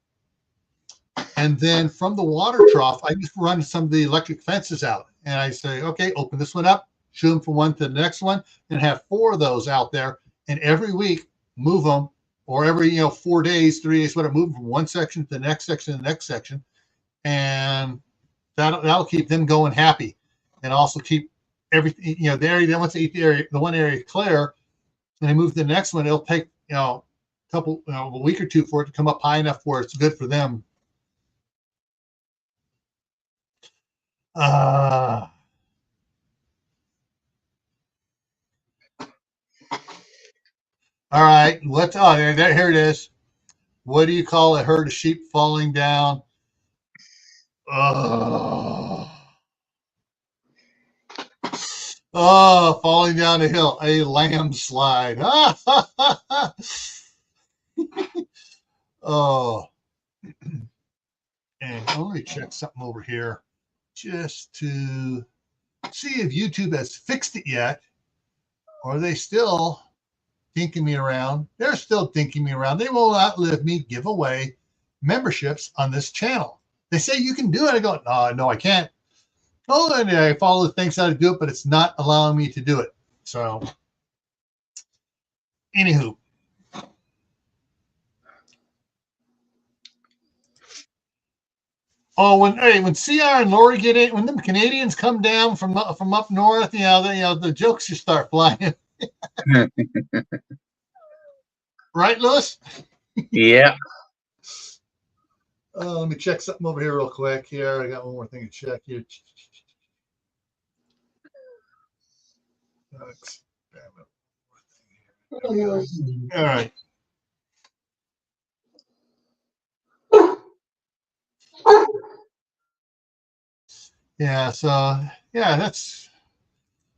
and then from the water trough, I just run some of the electric fences out, and I say, okay, open this one up, shoot them from one to the next one, and have 4 of those out there, and every week move them, or every 4 days, 3 days, whatever, move them from one section to the next section to the next section. And that'll keep them going happy, and also keep everything, the area. Then once they eat the one area clear, and they move to the next one, it'll take a week or two for it to come up high enough where it's good for them. All right, here it is. What do you call a herd of sheep falling down? Falling down a hill, a landslide. And let me check something over here just to see if YouTube has fixed it yet, or are they still dinking me around? They're still dinking me around. They will outlive me. Give away memberships on this channel. They say you can do it. I go, no, I can't. Oh, and I follow the things how to do it, but it's not allowing me to do it. So, anywho. Oh, when CR and Lori get in, when them Canadians come down from up north, the jokes just start flying. Right, Lewis? Yeah. Let me check something over here real quick. Here, I got one more thing to check here. All right. Yeah, so that's.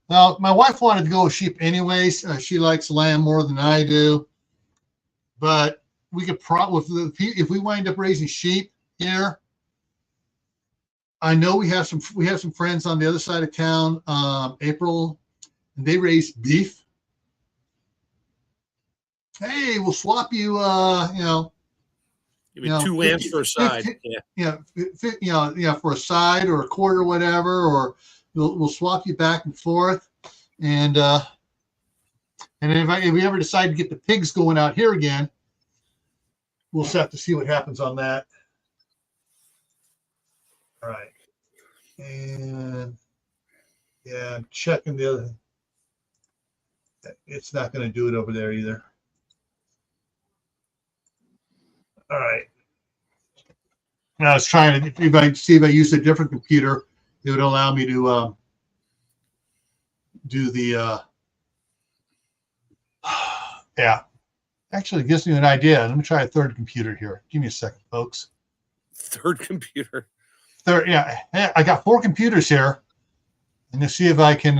Now, my wife wanted to go with sheep anyways. She likes lamb more than I do, but we could probably, if we wind up raising sheep here. I know we have some friends on the other side of town, April, and they raise beef. Hey, we'll swap you, Give me 2 lambs for a side. For a side or a quarter or whatever, or we'll swap you back and forth. And if we ever decide to get the pigs going out here again, we'll just have to see what happens on that. All right. And yeah, I'm checking the other. It's not going to do it over there either. All right. I was trying to, if I use a different computer, it would allow me to do the, yeah. Actually, it gives me an idea. Let me try a third computer here. Give me a second, folks. Third computer. Third, yeah. I got 4 computers here. And let's see if I can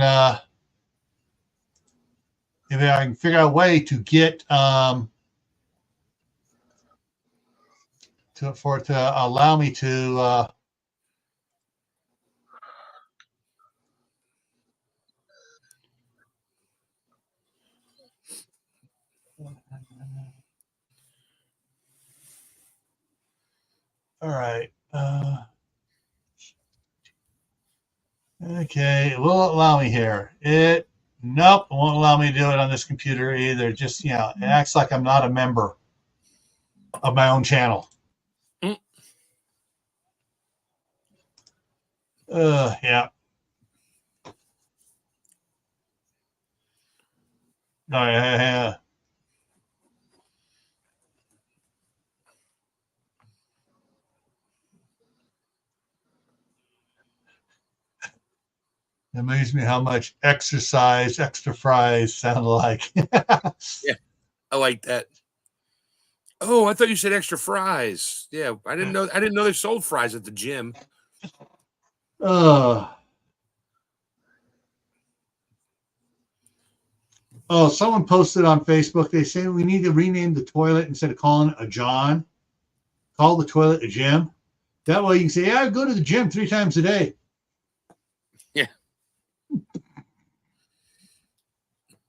figure out a way to get for it to allow me to all right. Okay, it will allow me here. Nope, it won't allow me to do it on this computer either. Just, it acts like I'm not a member of my own channel. Yeah. Oh, yeah. It amazes me how much exercise, extra fries sound like. Yeah, I like that. Oh, I thought you said extra fries. Yeah, I didn't know they sold fries at the gym. Oh, someone posted on Facebook. They say we need to rename the toilet instead of calling it a John. Call the toilet a Jim. That way you can say, yeah, I go to the gym 3 times a day. Yeah.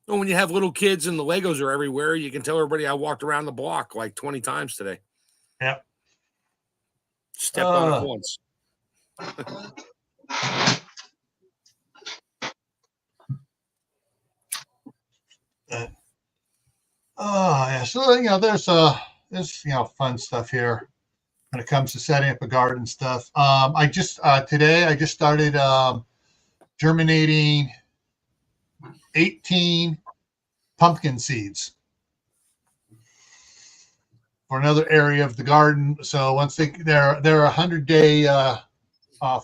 Well, when you have little kids and the Legos are everywhere, you can tell everybody I walked around the block like 20 times today. Yeah. Stepped on it once. Yeah. So there's fun stuff here when it comes to setting up a garden stuff. Today I just started germinating 18 pumpkin seeds for another area of the garden. So once they're 100-day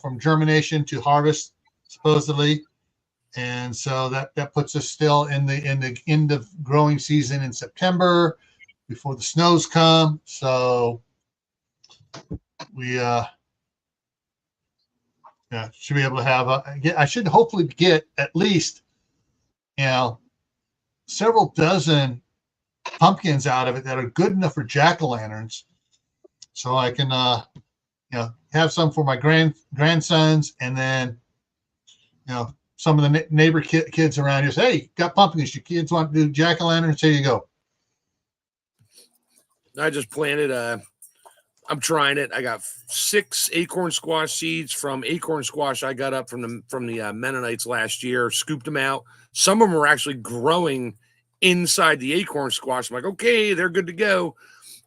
from germination to harvest, supposedly. And so that puts us still in the end of growing season in September before the snows come. So we should be able to have I should hopefully get at least several dozen pumpkins out of it that are good enough for jack-o'-lanterns, so I can have some for my grandsons, and then some of the neighbor kids around here say, hey, got pumpkins, your kids want to do jack-o'-lanterns, here you go. I just planted I'm trying it. I got 6 acorn squash seeds from acorn squash I got up from the Mennonites last year, scooped them out. Some of them were actually growing inside the acorn squash. I'm like, okay, they're good to go.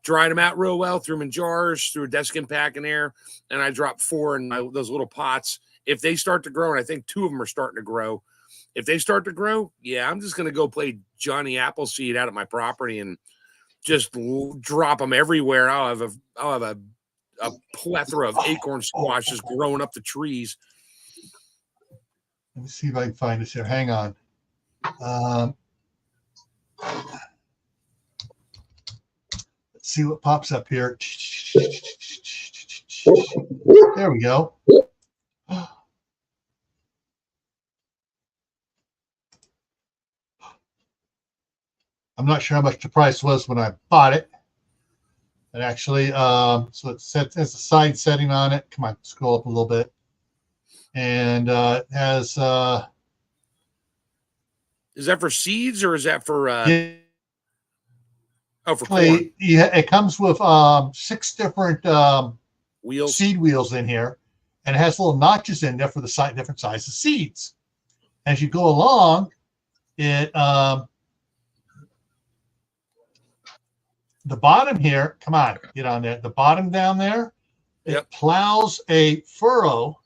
Dried them out real well, threw them in jars, threw a desking pack in there, and I dropped 4 in those little pots. If they start to grow, and I think 2 of them are starting to grow, if they start to grow, yeah, I'm just going to go play Johnny Appleseed out at my property and just drop them everywhere. I'll have a plethora of acorn squashes growing up the trees. Let me see if I can find this here. Hang on. Let's see what pops up here. There we go. I'm not sure how much the price was when I bought it. And actually, so it has a side setting on it. Come on, scroll up a little bit. And it has. Is that for seeds or is that for? Yeah, for corn. Yeah, it comes with 6 different wheels, seed wheels in here, and it has little notches in there for the different sizes seeds. As you go along, it the bottom here, come on, get on there. The bottom down there, it plows a furrow,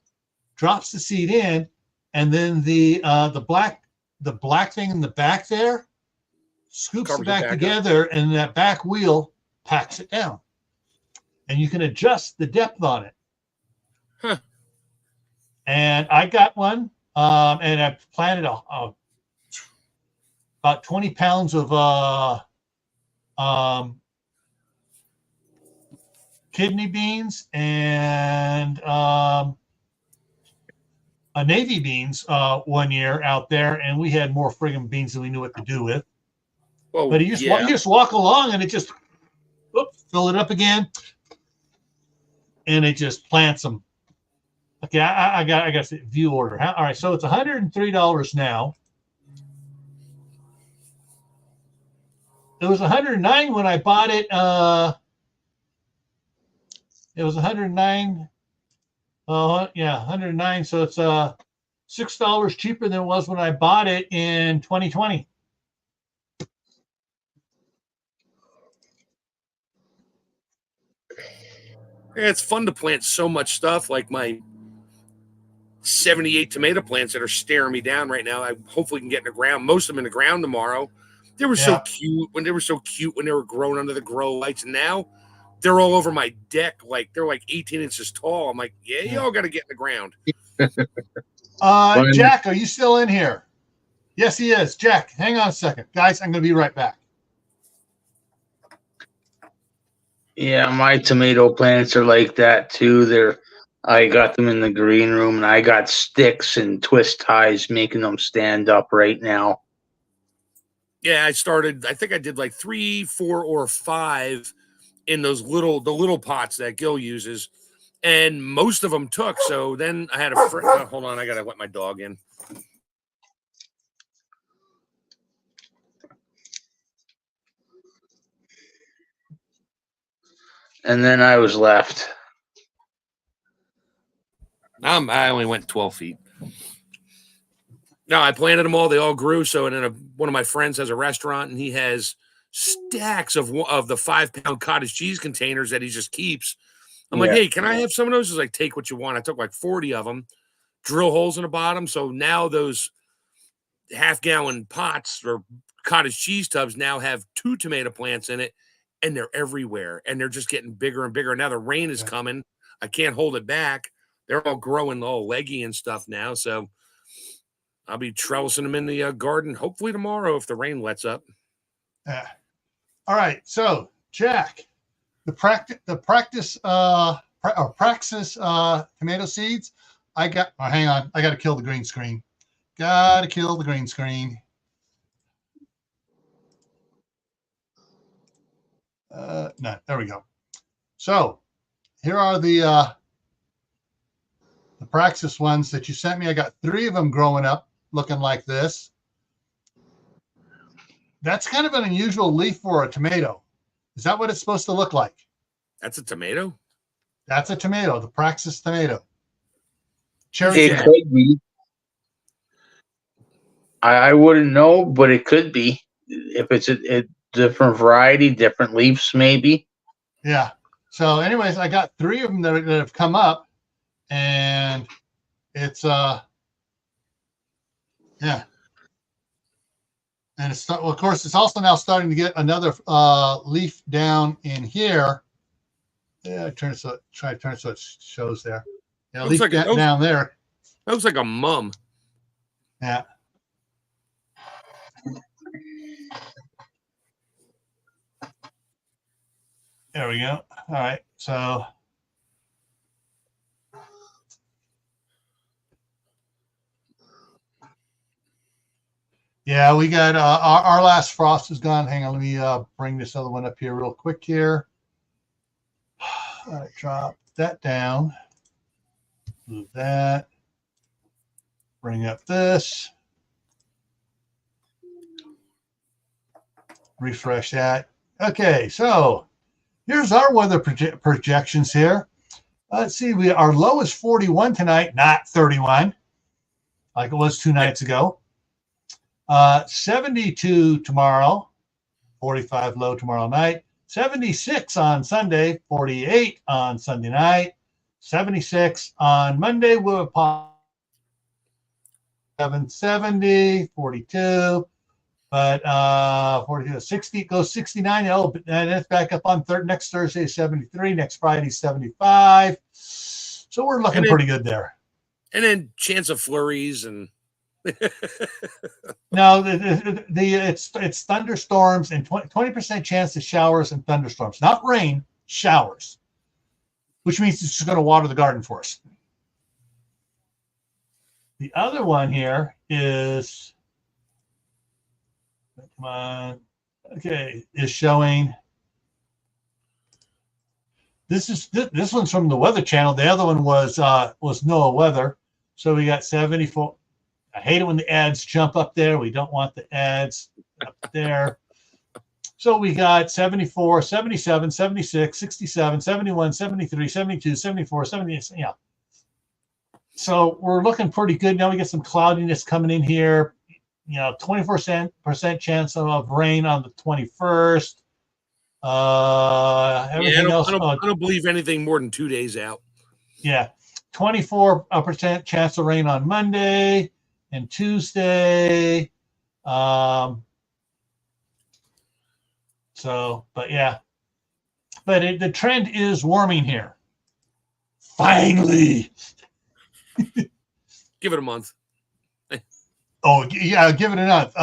drops the seed in, and then the black thing in the back there scoops Covers it back up. together, and that back wheel packs it down. And you can adjust the depth on it. Huh. And I got one, and I planted about 20 pounds of kidney beans and navy beans 1 year out there, and we had more friggin' beans than we knew what to do with. Well, but you just walk along, and it just fill it up again, and it just plants them. Okay, I got the view order. All right, so it's $103 now. It was $109 when I bought it. It was $109. Yeah, $109. So it's $6 cheaper than it was when I bought it in 2020. Yeah, it's fun to plant so much stuff, like my 78 tomato plants that are staring me down right now. I hopefully can get in the ground. Most of them in the ground tomorrow. They were so cute when they were growing under the grow lights, and now they're all over my deck. Like they're like 18 inches tall. I'm like, you all got to get in the ground. Jack, are you still in here? Yes, he is. Jack, hang on a second. Guys, I'm going to be right back. Yeah, my tomato plants are like that too. I got them in the green room, and I got sticks and twist ties making them stand up right now. Yeah, I think I did like 3, 4, or 5 in the little pots that Gil uses, and most of them took. So then I had hold on, I gotta let my dog in. And then I was left. I only went 12 feet. No, I planted them all. They all grew. So, and then one of my friends has a restaurant, and he has stacks of the 5-pound cottage cheese containers that he just keeps. I'm like, hey, can I have some of those? He's like, take what you want. I took like 40 of them, drill holes in the bottom. So now those half-gallon pots or cottage cheese tubs now have 2 tomato plants in it, and they're everywhere. And they're just getting bigger and bigger. Now the rain is coming. I can't hold it back. They're all growing all leggy and stuff now. So I'll be trellising them in the garden hopefully tomorrow if the rain lets up. Yeah. All right. So, Jack, the Praxis tomato seeds. Hang on. I got to kill the green screen. No, there we go. So, here are the Praxis ones that you sent me. I got 3 of them growing up looking like this. That's kind of an unusual leaf for a tomato. Is that what it's supposed to look like? That's a tomato? That's a tomato, the Praxis tomato. It could be. I wouldn't know, but it could be. If it's a different variety, different leaves, maybe. Yeah. So anyways, I got 3 of them that have come up, and it's and it's of course it's also now starting to get another leaf down in here. Yeah, try to turn so it shows there. Yeah, leaf down there. That looks like a mum. Yeah. There we go. All right. So yeah, we got our last frost is gone. Hang on, let me bring this other one up here real quick here. All right, drop that down. Move that. Bring up this. Refresh that. Okay, so here's our weather projections here. Let's see, our low is 41 tonight, not 31, like it was 2 nights ago. 72 tomorrow, 45 low tomorrow night. 76 on Sunday, 48 on Sunday night, 76 on Monday. We'll pop 770, 42. But 42, 60 goes 69. Oh, and it's back up on next Thursday, 73. Next Friday, 75. So we're looking pretty good there. And then chance of flurries and no, it's thunderstorms and 20% chance of showers and thunderstorms, not rain, showers, which means it's just going to water the garden for us. The other one here is, come on, okay, is showing. This one's from the Weather Channel. The other one was NOAA Weather. So we got 74. I hate it when the ads jump up there. We don't want the ads up there. So we got 74, 77, 76, 67, 71, 73, 72, 74, 78. Yeah. So we're looking pretty good. Now we get some cloudiness coming in here. 24% chance of rain on the 21st. Everything else. I don't believe anything more than 2 days out. Yeah. 24% chance of rain on Monday and Tuesday. But yeah. But the trend is warming here. Finally. Give it a month. Oh, yeah, give it a month.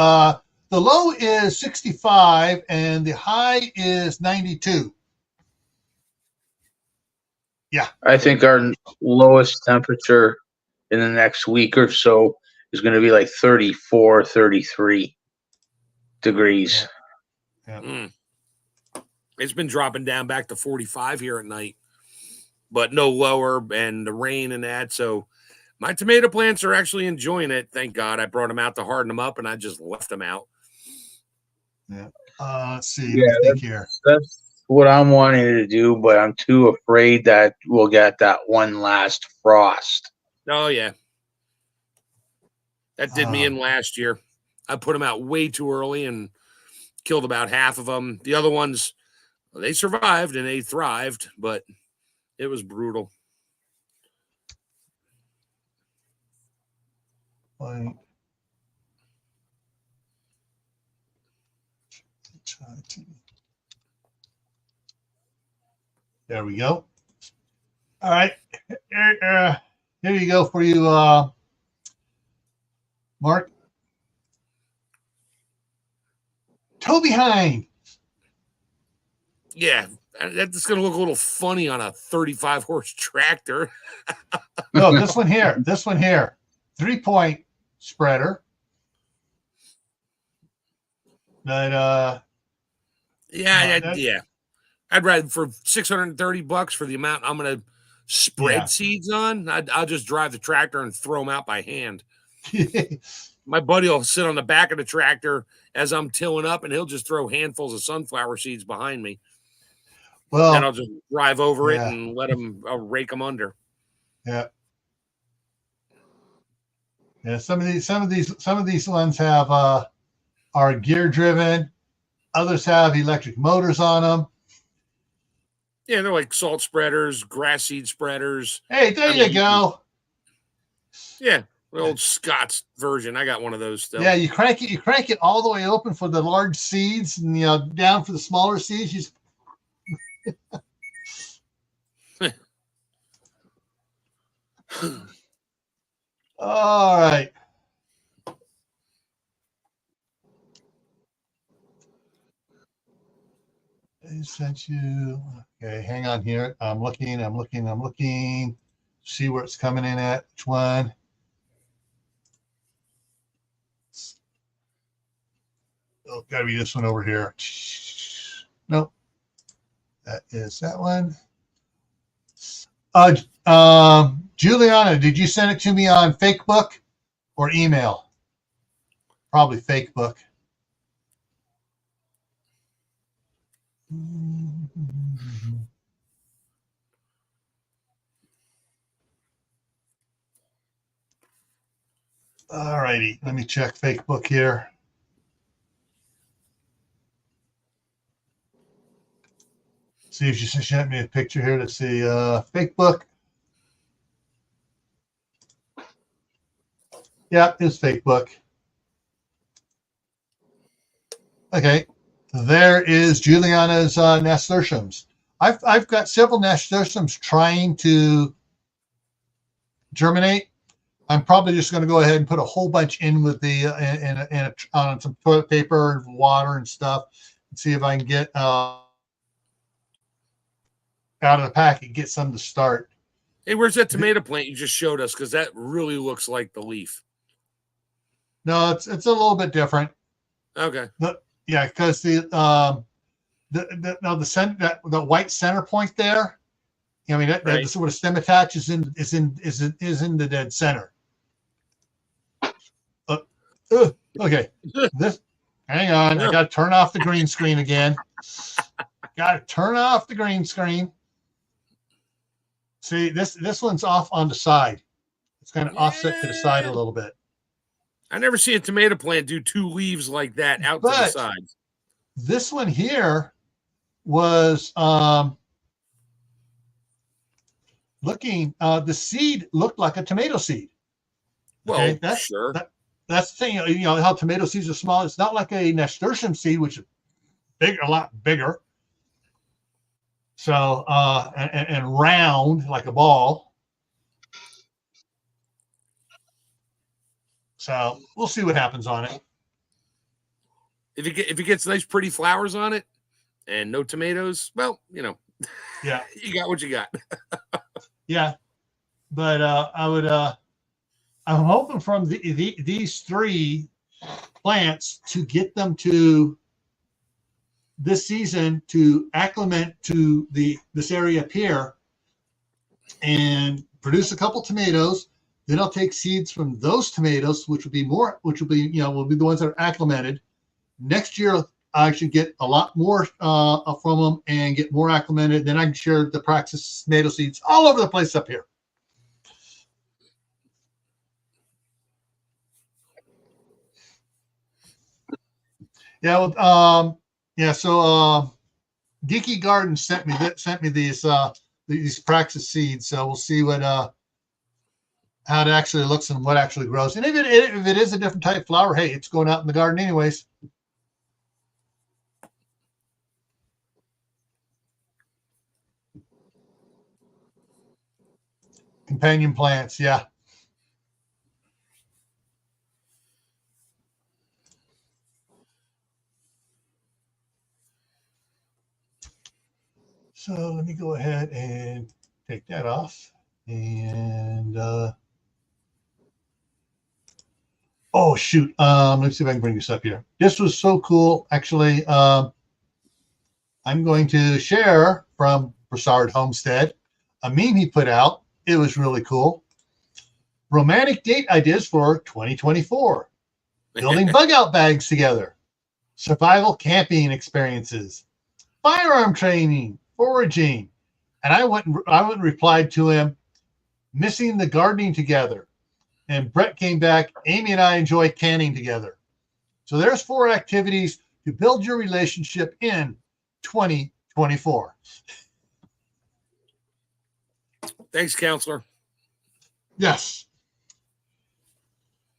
The low is 65 and the high is 92. Yeah. I think our lowest temperature in the next week or so is going to be like 34, 33 degrees. Yeah. It's been dropping down back to 45 here at night, but no lower, and the rain and that. So my tomato plants are actually enjoying it. Thank God. I brought them out to harden them up, and I just left them out. Yeah. Let's see. Yeah, I think here. That's what I'm wanting to do, but I'm too afraid that we'll get that one last frost. Oh, yeah. That did me in last year. I put them out way too early and killed about half of them. The other ones, they survived and they thrived, but it was brutal. There we go. All right. Here you go for you, Mark. Toby Hine. Yeah, that's going to look a little funny on a 35-horse tractor. No, this one here. 3-point spreader. But yeah. I'd rather, for $630 for the amount I'm going to spread seeds on, I'll just drive the tractor and throw them out by hand. My buddy will sit on the back of the tractor as I'm tilling up, and he'll just throw handfuls of sunflower seeds behind me. Well, and I'll just drive over it and I'll rake them under. Yeah. Yeah. Some of these ones have are gear driven. Others have electric motors on them. Yeah, they're like salt spreaders, grass seed spreaders. Hey, there you go. Yeah, the old Scott's version. I got one of those still. Yeah, you crank it all the way open for the large seeds, and down for the smaller seeds. All right. I sent you. Okay, hang on here. I'm looking. See where it's coming in at. Which one? Oh, gotta be this one over here. Nope. That is that one. Juliana, did you send it to me on Facebook or email? Probably Facebook. All righty, let me check Facebook here. see if she sent me a picture here to see fake book. Yeah, it's fake book. Okay, there is Juliana's nasturtiums. I've got several nasturtiums trying to germinate. I'm probably just going to go ahead and put a whole bunch in with the on some toilet paper and water and stuff, and see if I can get out of the packet, get some to start. Hey, where's that tomato plant you just showed us? Because that really looks like the leaf. No, it's a little bit different. Okay. Yeah, because the white center point there. I mean, that's where the stem attaches is in the dead center. Okay, hang on, I got to turn off the green screen again. Got to turn off the green screen. See, this one's off on the side. It's kind of offset to the side a little bit. I never see a tomato plant do two leaves like that out to the sides. This one here was looking. The seed looked like a tomato seed. Well, that's sure. That's the thing. You know how tomato seeds are small. It's not like a nasturtium seed, which is big, a lot bigger. So and round like a ball. So we'll see what happens on it. If it gets nice, pretty flowers on it, and no tomatoes, well, you know, yeah, you got what you got. Yeah, but I'm hoping from these three plants to get them to this season to acclimate to this area up here and produce a couple tomatoes. Then I'll take seeds from those tomatoes, will be the ones that are acclimated. Next year, I should get a lot more from them and get more acclimated. Then I can share the Praxis tomato seeds all over the place up here. Yeah, well, so Geeky Garden sent me these Praxis seeds. So we'll see what how it actually looks and what actually grows. And if it is a different type of flower, hey, it's going out in the garden anyways. Companion plants, yeah. So let me go ahead and take that off. And oh shoot, let's see if I can bring this up here. This was so cool. Actually, I'm going to share from Broussard Homestead a meme he put out. It was really cool. Romantic date ideas for 2024. Building bug out bags together. Survival camping experiences. Firearm training. Foraging. And I went and replied to him, missing the gardening together. And Brett came back, Amy and I enjoy canning together. So there's 4 activities to build your relationship in 2024. Thanks, counselor. Yes.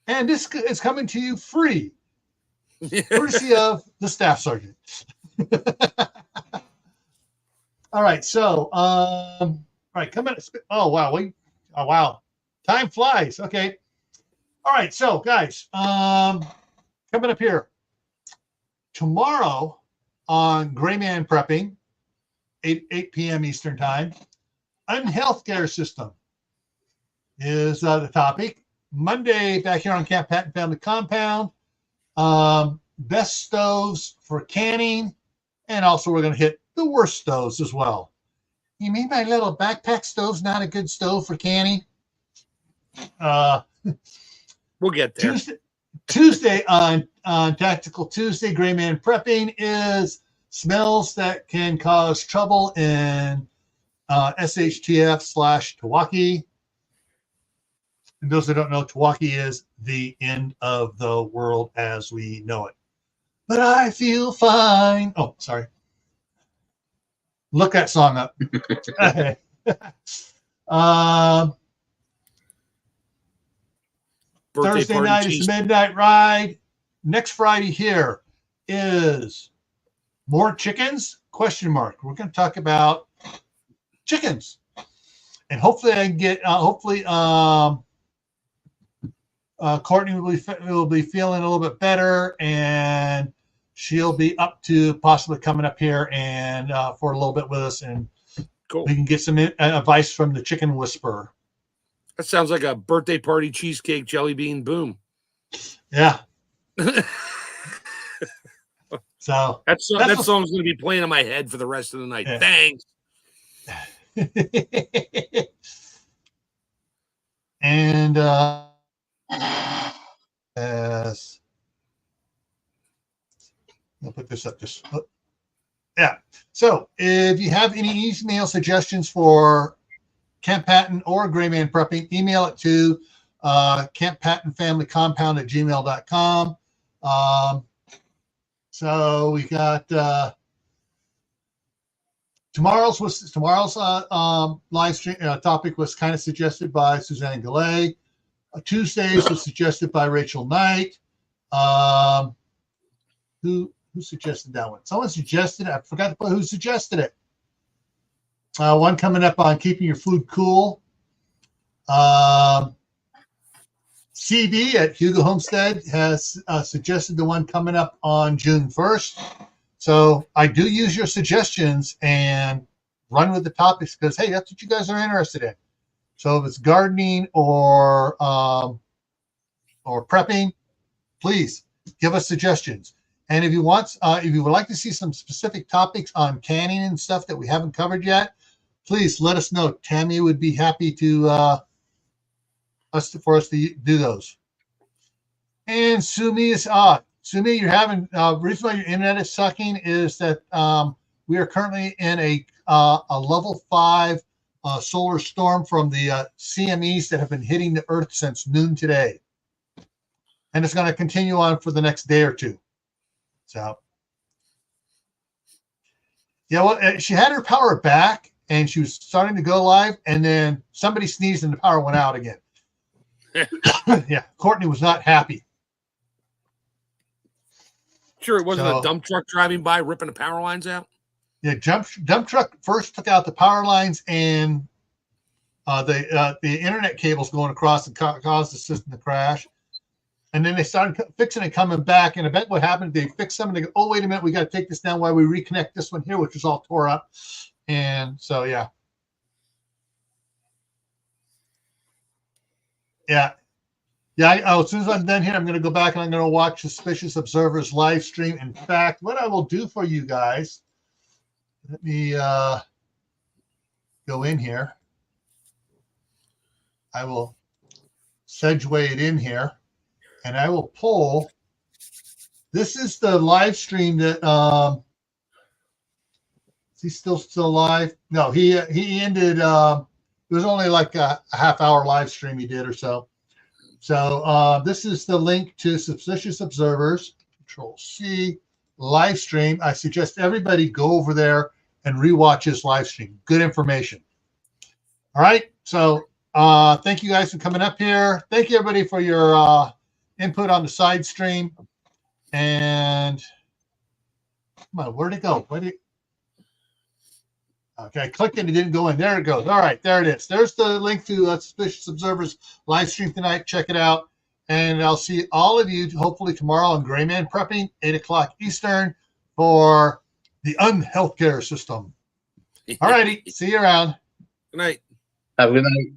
And this is coming to you free, courtesy of the staff sergeant. All right, so all right, come in. Oh wow, time flies. Okay, all right, so guys, coming up here tomorrow on Gray Man Prepping, 8 p.m. Eastern time. Unhealthcare system is the topic. Monday back here on Camppatton Family Compound. Best stoves for canning, and also we're going to hit the worst stoves as well. You mean my little backpack stove's not a good stove for canning? We'll get there. Tuesday on Tactical Tuesday, Gray Man Prepping is smells that can cause trouble in SHTF/Tawaki. And those that don't know, Tawaki is the end of the world as we know it. But I feel fine. Oh, sorry. Look that song up. Thursday night is the midnight ride. Next Friday here is more chickens? Question mark. We're going to talk about chickens, and hopefully I can get. Courtney will be feeling a little bit better, and she'll be up to possibly coming up here and for a little bit with us, and cool. We can get some advice from the chicken whisperer. That sounds like a birthday party cheesecake jelly bean boom. Yeah. So that song's going to be playing in my head for the rest of the night. Yeah. Thanks. And as I'll put this up just yeah. So if you have any email suggestions for Camppatton or Gray Man Prepping, email it to camppattonfamilycompound@gmail.com. So we got tomorrow's live stream topic was kind of suggested by Suzanne Galley. Tuesdays was suggested by Rachel Knight. Who suggested that one? Someone suggested it. I forgot to put who suggested it. One coming up on keeping your food cool. CB at Hugo Homestead has suggested the one coming up on June 1st. So I do use your suggestions and run with the topics because, hey, that's what you guys are interested in. So if it's gardening or prepping, please give us suggestions. And if you want, if you would like to see some specific topics on canning and stuff that we haven't covered yet, please let us know. Tammy would be happy to for us to do those. And Sumi is Sumi, you're having reason why your internet is sucking is that we are currently in a level 5 solar storm from the CMEs that have been hitting the earth since noon today, and it's going to continue on for the next day or two. So yeah, well, she had her power back and she was starting to go live, and then somebody sneezed and the power went out again. Yeah, Courtney was not happy. Sure, it wasn't a dump truck driving by ripping the power lines out. Yeah, dump truck first took out the power lines and the internet cables going across and caused the system to crash. And then they started fixing it, coming back. And I bet what happened, they fixed something. They go, oh, wait a minute, we got to take this down while we reconnect this one here, which was all tore up. And so, yeah. Yeah. Yeah. As soon as I'm done here, I'm going to go back and I'm going to watch Suspicious Observer's live stream. In fact, what I will do for you guys, let me go in here. I will segue it in here. And I will pull. This is the live stream that is he still live? No, he ended. It was only like a half-hour live stream he did or so. So this is the link to Suspicious Observers. Control-C live stream. I suggest everybody go over there and rewatch his live stream. Good information. All right. So thank you guys for coming up here. Thank you everybody for your input on the side stream. And come on, where'd it go? Okay, I clicked it, it didn't go in. There it goes. All right, there it is. There's the link to Suspicious Observers live stream tonight. Check it out. And I'll see all of you hopefully tomorrow on Gray Man Prepping, 8 o'clock Eastern, for the unhealthcare system. All righty, see you around. Good night. Have a good night.